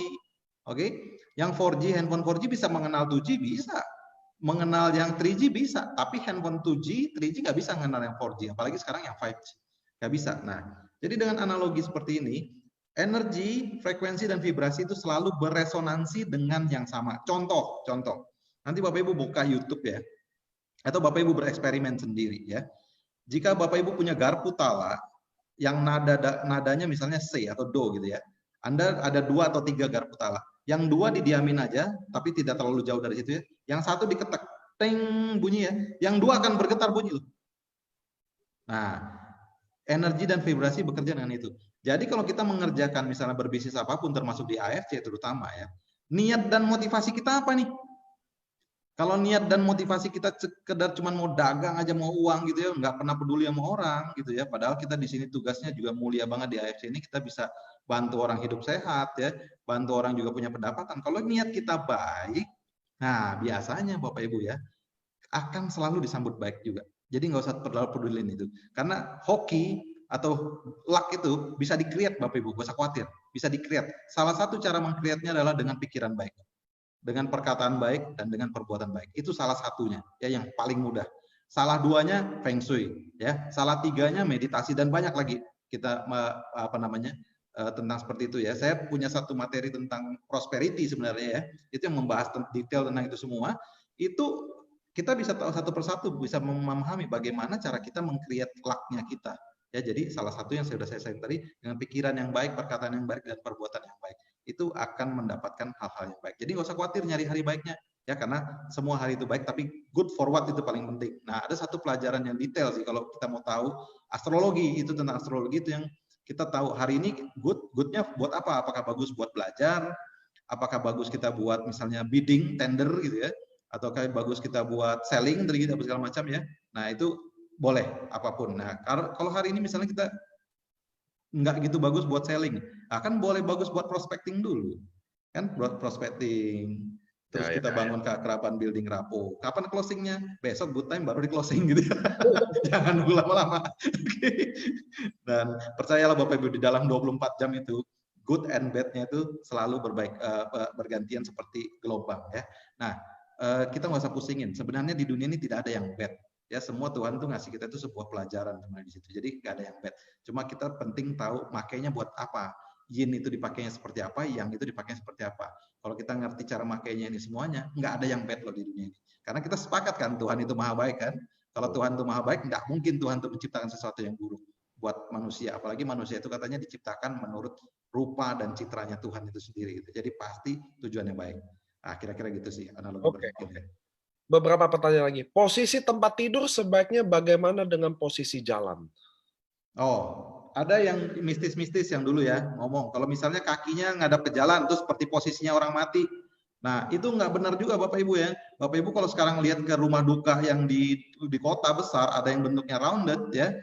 Oke, yang 4G, handphone 4G bisa mengenal 2G, bisa. Mengenal yang 3G bisa. Tapi handphone 2G, 3G nggak bisa mengenal yang 4G. Apalagi sekarang yang 5G. Nggak bisa. Nah, jadi dengan analogi seperti ini, energi, frekuensi, dan vibrasi itu selalu beresonansi dengan yang sama. Contoh. Nanti Bapak Ibu buka YouTube ya. Atau Bapak Ibu bereksperimen sendiri ya. Jika Bapak Ibu punya garpu tala, yang nadanya misalnya C atau Do gitu ya. Anda ada 2 atau 3 garpu tala. Yang 2 didiamin aja, tapi tidak terlalu jauh dari situ ya. Yang 1 diketek, teng bunyi ya. Yang 2 akan bergetar bunyi loh. Nah, energi dan vibrasi bekerja dengan itu. Jadi kalau kita mengerjakan misalnya berbisnis apapun termasuk di AFC terutama ya, niat dan motivasi kita apa nih? Kalau niat dan motivasi kita sekedar cuma mau dagang aja, mau uang gitu ya, nggak pernah peduli sama orang gitu ya. Padahal kita di sini tugasnya juga mulia banget di AFC ini, kita bisa bantu orang hidup sehat ya, bantu orang juga punya pendapatan. Kalau niat kita baik, nah biasanya Bapak Ibu ya, akan selalu disambut baik juga. Jadi nggak usah terlalu pedulin itu. Karena hoki atau luck itu bisa di-create Bapak Ibu, nggak usah khawatir. Bisa di-create. Salah satu cara meng-create-nya adalah dengan pikiran baik. Dengan perkataan baik dan dengan perbuatan baik. Itu salah satunya, ya yang paling mudah. Salah duanya feng shui, ya. Salah tiganya meditasi dan banyak lagi kita tentang seperti itu ya. Saya punya satu materi tentang prosperity sebenarnya ya. Itu yang membahas detail tentang itu semua. Itu kita bisa tahu satu persatu, bisa memahami bagaimana cara kita meng-create luck-nya kita. Ya, jadi salah satu yang sudah saya sampaikan tadi, dengan pikiran yang baik, perkataan yang baik, dan perbuatan yang baik, itu akan mendapatkan hal-hal yang baik. Jadi nggak usah khawatir nyari hari baiknya, ya karena semua hari itu baik, tapi good for what itu paling penting. Nah, ada satu pelajaran yang detail sih kalau kita mau tahu astrologi, itu tentang astrologi itu yang kita tahu hari ini goodnya buat apa? Apakah bagus buat belajar? Apakah bagus kita buat misalnya bidding, tender gitu ya? Ataukah bagus kita buat selling dari kita segala macam ya? Nah itu boleh apapun. Nah kalau hari ini misalnya kita nggak gitu bagus buat selling, akan boleh bagus buat prospecting dulu, kan buat prospecting. Terus Ya, kita bangun keakraban building rapport. Kapan closingnya? Besok good time baru di closing gitu ya. Jangan nunggu lama-lama. Oke. Dan percayalah Bapak Ibu, di dalam 24 jam itu good and bad-nya itu selalu bergantian seperti gelombang ya. Nah, kita nggak usah pusingin. Sebenarnya di dunia ini tidak ada yang bad. Ya, semua Tuhan tuh ngasih kita itu sebuah pelajaran sebenarnya di situ. Jadi nggak ada yang bad. Cuma kita penting tahu makainya buat apa. Yin itu dipakainya seperti apa, yang itu dipakainya seperti apa. Kalau kita ngerti cara makainya ini semuanya, nggak ada yang bad loh di dunia ini. Karena kita sepakat kan Tuhan itu maha baik kan. Kalau Tuhan itu maha baik, nggak mungkin Tuhan itu menciptakan sesuatu yang buruk buat manusia. Apalagi manusia itu katanya diciptakan menurut rupa dan citranya Tuhan itu sendiri. Gitu. Jadi pasti tujuannya baik. Nah, kira-kira gitu sih analogi berpikirnya. Beberapa pertanyaan lagi. Posisi tempat tidur sebaiknya bagaimana dengan posisi jalan? Oh, ada yang mistis-mistis yang dulu ya ngomong. Kalau misalnya kakinya ngadap ke jalan, terus seperti posisinya orang mati. Nah, itu nggak benar juga Bapak Ibu ya. Bapak Ibu kalau sekarang lihat ke rumah duka yang di kota besar, ada yang bentuknya rounded ya.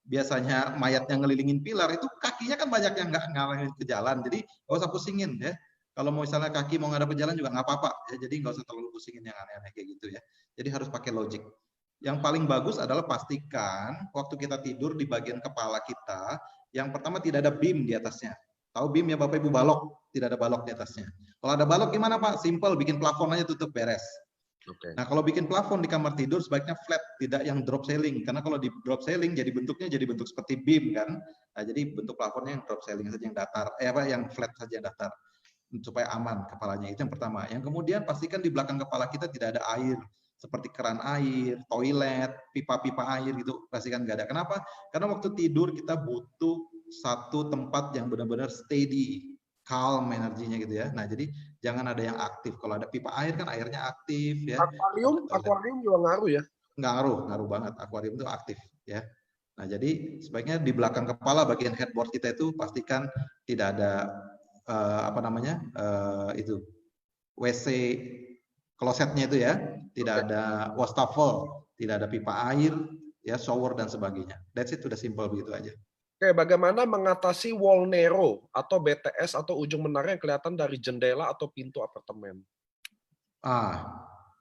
Biasanya mayatnya ngelilingin pilar, itu kakinya kan banyak yang nggak ngalahin ke jalan. Jadi nggak usah pusingin ya. Kalau misalnya kaki mau ngadap ke jalan juga nggak apa-apa ya. Jadi nggak usah terlalu pusingin yang aneh-aneh kayak gitu ya. Jadi harus pakai logik. Yang paling bagus adalah pastikan waktu kita tidur di bagian kepala kita, yang pertama tidak ada beam di atasnya. Tahu beam ya Bapak Ibu, balok, tidak ada balok di atasnya. Kalau ada balok gimana Pak? Simple, bikin plafon aja tutup beres. Nah kalau bikin plafon di kamar tidur sebaiknya flat, tidak yang drop ceiling. Karena kalau di drop ceiling jadi bentuknya jadi bentuk seperti beam kan. Nah, jadi bentuk plafonnya yang drop ceiling saja yang datar, yang flat saja yang datar supaya aman kepalanya. Itu yang pertama. Yang kemudian pastikan di belakang kepala kita tidak ada air seperti keran air, toilet, pipa-pipa air gitu, pastikan nggak ada. Kenapa? Karena waktu tidur kita butuh satu tempat yang benar-benar steady, calm energinya gitu ya. Nah, jadi jangan ada yang aktif. Kalau ada pipa air kan airnya aktif ya. Akuarium juga ngaruh ya? Ngaruh banget. Akuarium itu aktif ya. Nah, jadi sebaiknya di belakang kepala bagian headboard kita itu pastikan tidak ada itu WC klosetnya itu ya, tidak ada wastafel, tidak ada pipa air, ya shower dan sebagainya. That's it, sudah simple begitu aja. Oke, bagaimana mengatasi wall narrow atau BTS atau ujung menara yang kelihatan dari jendela atau pintu apartemen?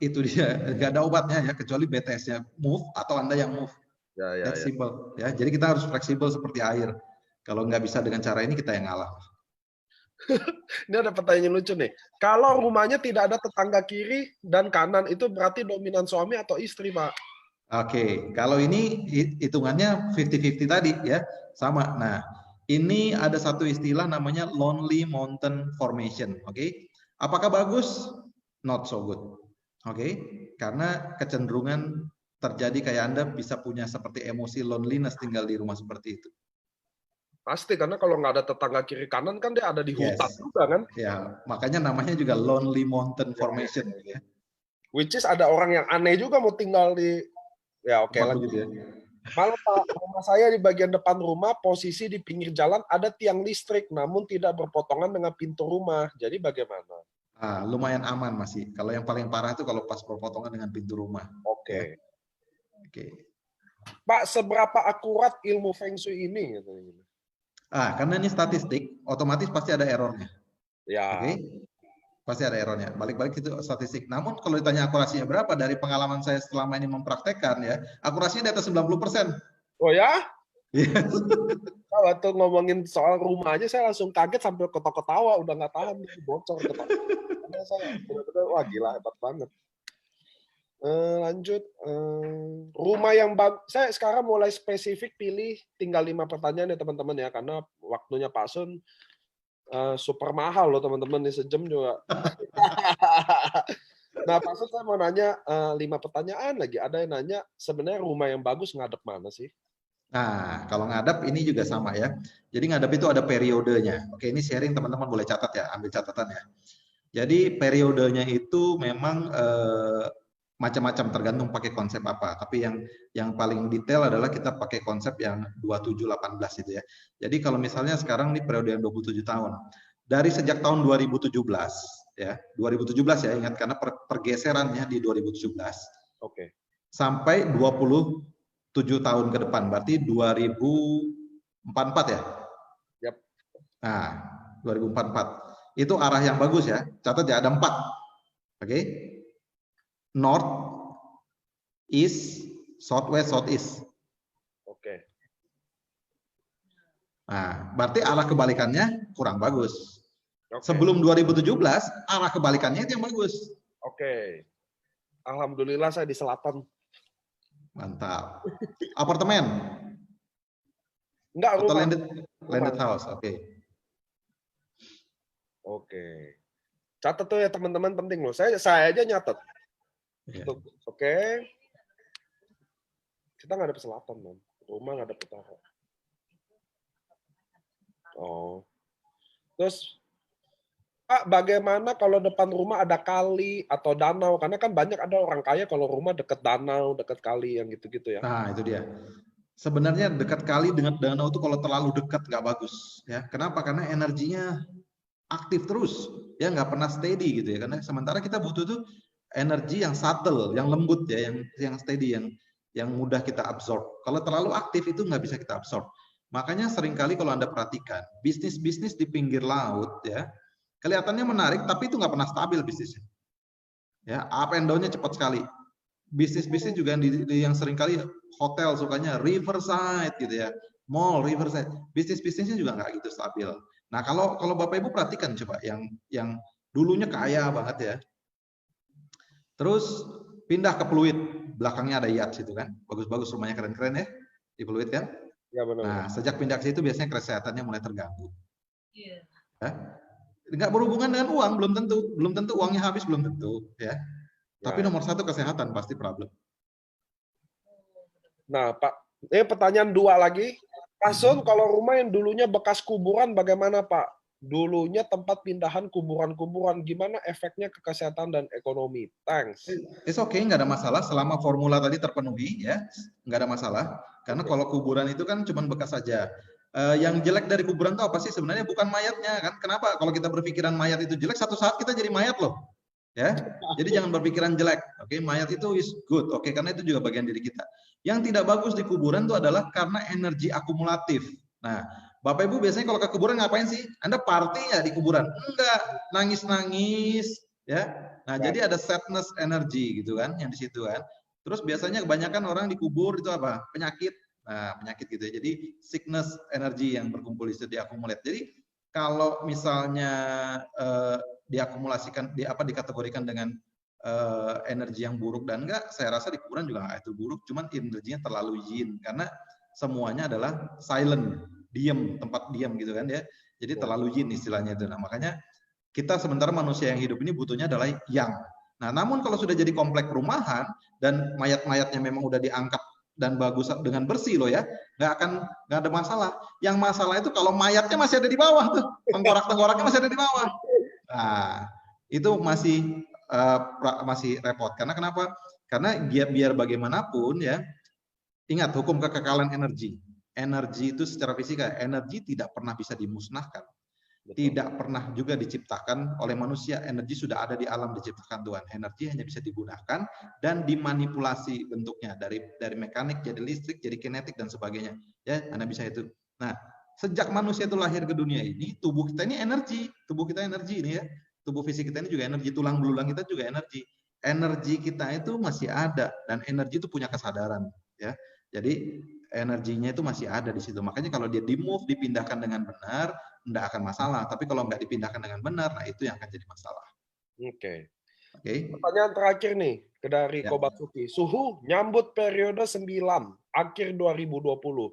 Itu dia, nggak ada obatnya ya, kecuali BTS-nya move atau Anda yang move. That's simple ya. Jadi kita harus fleksibel seperti air. Kalau nggak bisa dengan cara ini kita yang ngalah. Ini ada pertanyaan lucu nih. Kalau rumahnya tidak ada tetangga kiri dan kanan, itu berarti dominan suami atau istri, Pak? Oke, kalau ini hitungannya 50-50 tadi ya, sama. Nah, ini ada satu istilah namanya lonely mountain formation. Oke, apakah bagus? Not so good. Oke, karena kecenderungan terjadi kayak Anda bisa punya seperti emosi loneliness tinggal di rumah seperti itu. Pasti, karena kalau nggak ada tetangga kiri kanan kan dia ada di hutan juga kan? Ya, makanya namanya juga lonely mountain formation. Ya. Which is ada orang yang aneh juga mau tinggal di, ya oke lanjut. Gitu ya. Malah Pak, rumah saya di bagian depan rumah, posisi di pinggir jalan ada tiang listrik, namun tidak berpotongan dengan pintu rumah. Jadi bagaimana? Lumayan aman masih. Kalau yang paling parah itu kalau pas berpotongan dengan pintu rumah. Oke. Oke. Pak, seberapa akurat ilmu Feng Shui ini? Karena ini statistik, otomatis pasti ada errornya. Ya. Oke. Pasti ada errornya. Balik-balik itu statistik. Namun kalau ditanya akurasinya berapa, dari pengalaman saya selama ini mempraktekkan ya, akurasinya di atas 90%. Oh ya? Yes. Waktu ngomongin soal rumah aja saya langsung kaget sampai ketawa-ketawa, udah nggak tahan bocor ketawa. Karena saya benar-benar wah gila hebat banget. Lanjut, rumah yang bagus. Saya sekarang mulai spesifik pilih tinggal 5 pertanyaan ya teman-teman ya, karena waktunya Pak Sun super mahal loh teman-teman, nih sejam juga. Nah Pak Sun saya mau nanya 5 pertanyaan lagi. Ada yang nanya sebenarnya rumah yang bagus ngadep mana sih? Nah, kalau ngadep ini juga sama ya. Jadi ngadep itu ada periodenya. Oke, ini sharing teman-teman boleh catat ya, ambil catatan ya. Jadi periodenya itu memang macam-macam tergantung pakai konsep apa. Tapi yang paling detail adalah kita pakai konsep yang 2718 itu ya. Jadi kalau misalnya sekarang ini periode yang 27 tahun. Dari sejak tahun 2017 ya, 2017 ya, ingat karena pergeserannya di 2017. Oke. Sampai 27 tahun ke depan, berarti 2044 ya? Yap. Nah, 2044. Itu arah yang bagus ya. Catat ya, ada 4. Oke. North, east, southwest, southeast. Oke. Nah, berarti arah kebalikannya kurang bagus. Oke. Sebelum 2017, arah kebalikannya itu yang bagus. Oke. Alhamdulillah saya di selatan. Mantap. Apartemen? Enggak, Atau rumah. landed house? Oke. Oke. Catat tuh ya teman-teman, penting loh. Saya aja nyatet. Yeah. Oke. Kita nggak ada selatan, man. Rumah nggak ada utara. Oh. Terus, Pak, bagaimana kalau depan rumah ada kali atau danau? Karena kan banyak ada orang kaya kalau rumah dekat danau, dekat kali yang gitu-gitu ya. Nah, itu dia. Sebenarnya dekat kali dengan danau itu kalau terlalu dekat nggak bagus. Ya, kenapa? Karena energinya aktif terus, ya nggak pernah steady gitu ya. Karena sementara kita butuh tuh energi yang subtle, yang lembut ya, yang steady, yang mudah kita absorb. Kalau terlalu aktif itu nggak bisa kita absorb. Makanya seringkali kalau Anda perhatikan bisnis-bisnis di pinggir laut ya, kelihatannya menarik tapi itu nggak pernah stabil bisnisnya. Ya, up and down-nya cepat sekali. Bisnis-bisnis juga yang seringkali hotel sukanya riverside gitu ya, mall riverside. Bisnisnya juga nggak gitu stabil. Nah, kalau Bapak Ibu perhatikan coba yang dulunya kaya banget ya. Terus pindah ke Pluit, belakangnya ada yacht situ kan. Bagus-bagus rumahnya keren-keren ya di Pluit kan? Ya, benar. Nah, sejak pindah ke situ biasanya kesehatannya mulai terganggu. Iya. Ya? Nggak berhubungan dengan uang, belum tentu uangnya habis, belum tentu ya. Tapi nomor satu kesehatan pasti problem. Nah, Pak, pertanyaan 2 lagi. Pak Sun, kalau rumah yang dulunya bekas kuburan bagaimana, Pak? Dulunya tempat pindahan kuburan-kuburan, gimana efeknya ke kesehatan dan ekonomi? Thanks. It's okay, nggak ada masalah selama formula tadi terpenuhi ya, nggak ada masalah. Karena kalau kuburan itu kan cuma bekas saja. Yang jelek dari kuburan itu apa sih? Sebenarnya bukan mayatnya kan? Kenapa? Kalau kita berpikiran mayat itu jelek, satu saat kita jadi mayat loh. Ya, jadi jangan berpikiran jelek. Oke, mayat itu is good. Oke, karena itu juga bagian diri kita. Yang tidak bagus di kuburan itu adalah karena energi akumulatif. Nah, Bapak Ibu biasanya kalau ke kuburan ngapain sih? Anda party nggak di kuburan? Enggak, nangis-nangis, ya. Nah, jadi ada sadness energi gitu kan, yang di situ kan. Terus biasanya kebanyakan orang dikubur itu apa? Penyakit. Nah, penyakit gitu ya. Jadi sickness energi yang berkumpul di situ diakumulat. Jadi kalau misalnya diakumulasikan, dikategorikan dengan energi yang buruk dan enggak, saya rasa di kuburan juga itu buruk, cuman energinya terlalu yin karena semuanya adalah silent, diam, tempat diam gitu kan ya. Jadi terlalu yin istilahnya itu. Nah, makanya kita sementara manusia yang hidup ini butuhnya adalah yang. Nah, namun kalau sudah jadi komplek perumahan dan mayat-mayatnya memang udah diangkat dan bagus dengan bersih loh ya, nggak ada masalah. Yang masalah itu kalau mayatnya masih ada di bawah tuh, tengkorak-tengkoraknya masih ada di bawah. Nah, itu masih repot. Karena kenapa? Karena biar bagaimanapun ya, ingat hukum kekekalan energi. Energi itu secara fisika, energi tidak pernah bisa dimusnahkan. Tidak pernah juga diciptakan oleh manusia. Energi sudah ada di alam, diciptakan Tuhan. Energi hanya bisa digunakan dan dimanipulasi bentuknya dari mekanik jadi listrik, jadi kinetik dan sebagainya. Ya, Anda bisa itu. Nah, sejak manusia itu lahir ke dunia ini, tubuh kita ini energi. Tubuh kita energi ini ya. Tubuh fisik kita ini juga energi, tulang belulang kita juga energi. Energi kita itu masih ada dan energi itu punya kesadaran, ya. Jadi energinya itu masih ada di situ. Makanya kalau dia di-move, dipindahkan dengan benar, tidak akan masalah. Tapi kalau nggak dipindahkan dengan benar, nah itu yang akan jadi masalah. Oke. Oke. Pertanyaan terakhir nih dari Ya. Kobatsuki. Suhu nyambut periode 9 akhir 2020.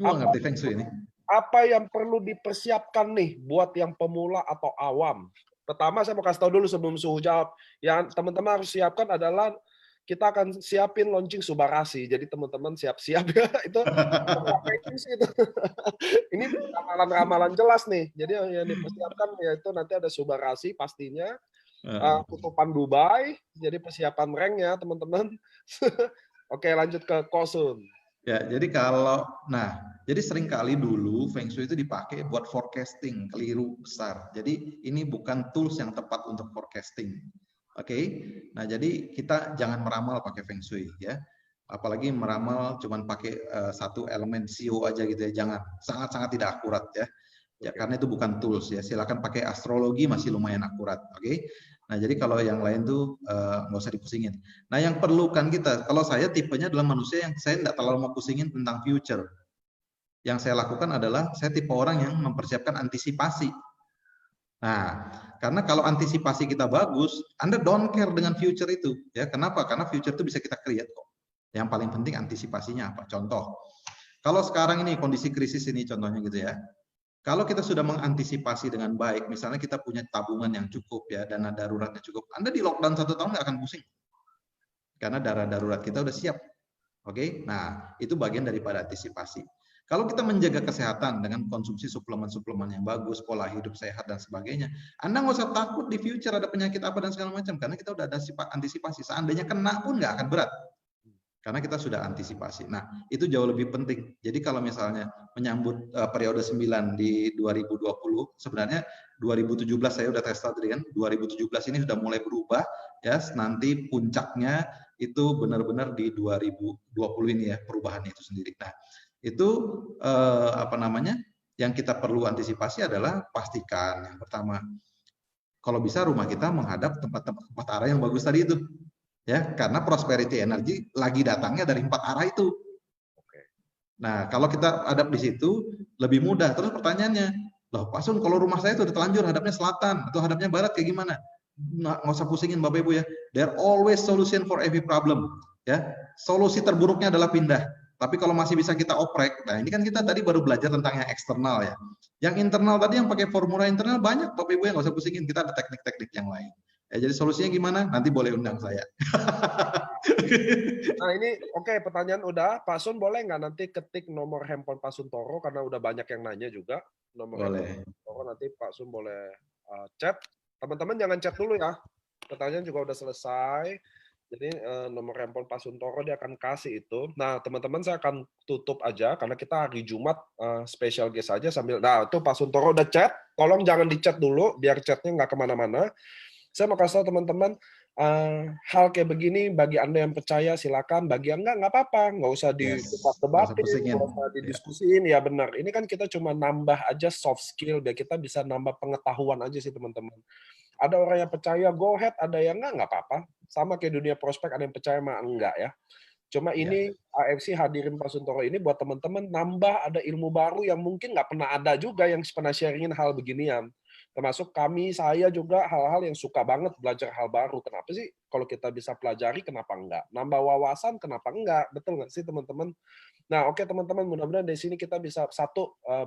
Ngerti Feng Shui ini. Apa yang perlu dipersiapkan nih buat yang pemula atau awam? Pertama saya mau kasih tahu dulu sebelum Suhu jawab. Yang teman-teman harus siapkan adalah kita akan siapin launching Subarasi. Jadi teman-teman siap-siap ya. Itu ini ramalan-ramalan jelas nih. Jadi yang dipersiapkan yaitu nanti ada Subarasi pastinya. Tutupan Dubai. Jadi persiapan rank ya teman-teman. Oke, lanjut ke Kosun. Ya, jadi jadi seringkali dulu Feng Shui itu dipakai buat forecasting, keliru besar. Jadi ini bukan tools yang tepat untuk forecasting. Oke. Nah, jadi kita jangan meramal pakai Feng Shui ya. Apalagi meramal cuman pakai satu elemen sio aja gitu ya. Jangan, sangat-sangat tidak akurat ya. Ya, karena itu bukan tools ya. Silakan pakai astrologi, masih lumayan akurat. Oke. Nah, jadi kalau yang lain tuh nggak usah dipusingin. Nah, yang perlukan kita, kalau saya tipenya adalah manusia yang saya nggak terlalu mau pusingin tentang future. Yang saya lakukan adalah saya tipe orang yang mempersiapkan antisipasi. Nah, karena kalau antisipasi kita bagus, Anda don't care dengan future itu. Ya, kenapa? Karena future itu bisa kita create kok. Yang paling penting antisipasinya apa? Contoh, kalau sekarang ini kondisi krisis ini contohnya gitu ya. Kalau kita sudah mengantisipasi dengan baik, misalnya kita punya tabungan yang cukup ya, dana daruratnya cukup, Anda di lockdown 1 tahun nggak akan pusing. Karena dana darurat kita udah siap. Oke, nah itu bagian daripada antisipasi. Kalau kita menjaga kesehatan dengan konsumsi suplemen-suplemen yang bagus, pola hidup sehat dan sebagainya, Anda nggak usah takut di future ada penyakit apa dan segala macam, karena kita udah ada antisipasi. Seandainya kena pun nggak akan berat, karena kita sudah antisipasi. Nah, itu jauh lebih penting. Jadi kalau misalnya menyambut periode 9 di 2020, sebenarnya 2017 saya udah tes tadi kan, 2017 ini sudah mulai berubah ya, nanti puncaknya itu benar-benar di 2020 ini ya, perubahannya itu sendiri. Nah, itu apa namanya? Yang kita perlu antisipasi adalah pastikan yang pertama, kalau bisa rumah kita menghadap tempat-tempat arah yang bagus tadi itu. Ya, karena prosperity energy lagi datangnya dari 4 arah itu. Nah, kalau kita hadap di situ lebih mudah. Terus pertanyaannya, loh Pak Sun, kalau rumah saya itu udah telanjur hadapnya selatan atau hadapnya barat kayak gimana? Nggak usah pusingin Bapak Ibu ya. There always solution for every problem. Ya, solusi terburuknya adalah pindah. Tapi kalau masih bisa kita oprek, nah ini kan kita tadi baru belajar tentang yang eksternal ya. Yang internal tadi yang pakai formula internal banyak Bapak Ibu yang nggak usah pusingin. Kita ada teknik-teknik yang lain. Ya, jadi solusinya gimana? Nanti boleh undang saya. Nah ini oke, pertanyaan udah. Pak Sun boleh nggak nanti ketik nomor handphone Pak Suntoro karena udah banyak yang nanya juga. Nomor handphone Boleh. Pak Suntoro nanti Pak Sun boleh chat. Teman-teman jangan chat dulu ya. Pertanyaan juga udah selesai. Jadi nomor handphone Pak Suntoro dia akan kasih itu. Nah teman-teman saya akan tutup aja karena kita hari Jumat special guest aja sambil. Nah itu Pak Suntoro udah chat. Tolong jangan di-chat dulu biar chatnya nggak kemana-mana. Saya mau kasih tahu teman-teman, hal kayak begini bagi Anda yang percaya silakan, bagi yang nggak apa-apa, nggak usah Yes, nggak usah didebat-debatin, pusingin. nggak usah Ya. didiskusiin, ya benar. Ini kan kita cuma nambah aja soft skill, biar kita bisa nambah pengetahuan aja sih teman-teman. Ada orang yang percaya, go ahead, ada yang nggak apa-apa. Sama kayak dunia prospek, ada yang percaya sama enggak ya. Cuma Ya. ini AFC hadirin Pak Suntoro ini buat teman-teman nambah ada ilmu baru yang mungkin nggak pernah ada juga yang pernah sharingin hal beginian. Termasuk kami, saya juga hal-hal yang suka banget belajar hal baru. Kenapa sih kalau kita bisa pelajari, kenapa enggak? Nambah wawasan, kenapa enggak? Betul nggak sih teman-teman? Nah, oke teman-teman, mudah-mudahan dari sini kita bisa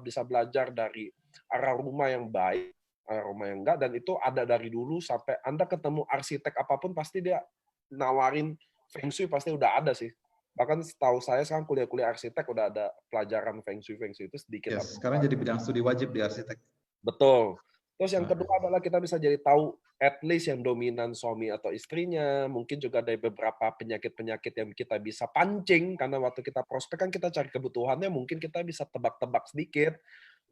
bisa belajar dari arah rumah yang baik, arah rumah yang enggak, dan itu ada dari dulu sampai Anda ketemu arsitek apapun pasti dia nawarin Feng Shui pasti udah ada sih. Bahkan setahu saya sekarang kuliah-kuliah arsitek udah ada pelajaran Feng Shui itu sedikit Yes, apa. sekarang jadi bidang studi wajib di arsitek. Betul. Terus yang Nah, kedua adalah kita bisa jadi tahu at least yang dominan suami atau istrinya, mungkin juga dari beberapa penyakit-penyakit yang kita bisa pancing, karena waktu kita prospek kan kita cari kebutuhannya, mungkin kita bisa tebak-tebak sedikit.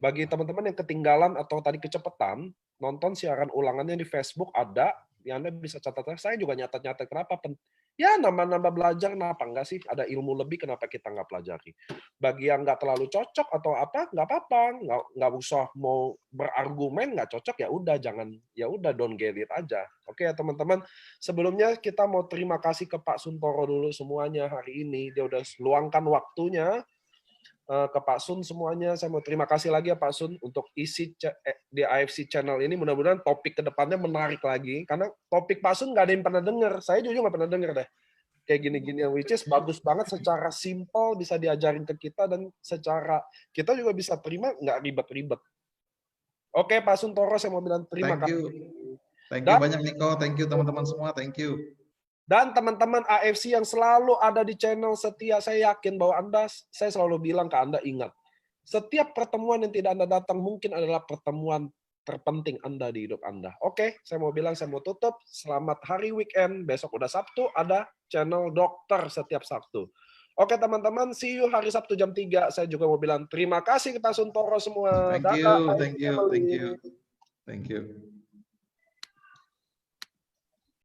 Bagi teman-teman yang ketinggalan atau tadi kecepatan, nonton siaran ulangannya di Facebook ada, yang Anda bisa catat. Saya juga nyatat-nyatat kenapa ya nambah-nambah belajar, kenapa enggak sih? Ada ilmu lebih, kenapa kita nggak pelajari? Bagi yang nggak terlalu cocok atau apa, nggak apa-apa, nggak usah mau berargumen, nggak cocok ya udah, jangan, ya udah don't get it aja. Oke ya teman-teman, sebelumnya kita mau terima kasih ke Pak Suntoro dulu semuanya hari ini, dia udah luangkan waktunya ke Pak Sun semuanya. Saya mau terima kasih lagi ya Pak Sun untuk isi di AFC channel ini. Mudah-mudahan topik kedepannya menarik lagi. Karena topik Pak Sun nggak ada yang pernah dengar. Saya jujur nggak pernah dengar deh. Kayak gini-gini yang which is bagus banget, secara simple bisa diajarin ke kita, dan secara kita juga bisa terima, nggak ribet-ribet. Oke Pak Suntoro, saya mau bilang terima thank kasih. you. Thank you Dan banyak Niko, thank you teman-teman semua, thank you. Dan teman-teman AFC yang selalu ada di channel setia, saya yakin bahwa saya selalu bilang ke Anda, ingat, setiap pertemuan yang tidak Anda datang mungkin adalah pertemuan terpenting Anda di hidup Anda. Oke, saya mau bilang, saya mau tutup. Selamat hari weekend. Besok udah Sabtu, ada channel dokter setiap Sabtu. Oke teman-teman, see you hari Sabtu jam 3. Saya juga mau bilang terima kasih ke Pak Suntoro semua. Thank Dadah, you, AFC thank you, thank family. you, thank you.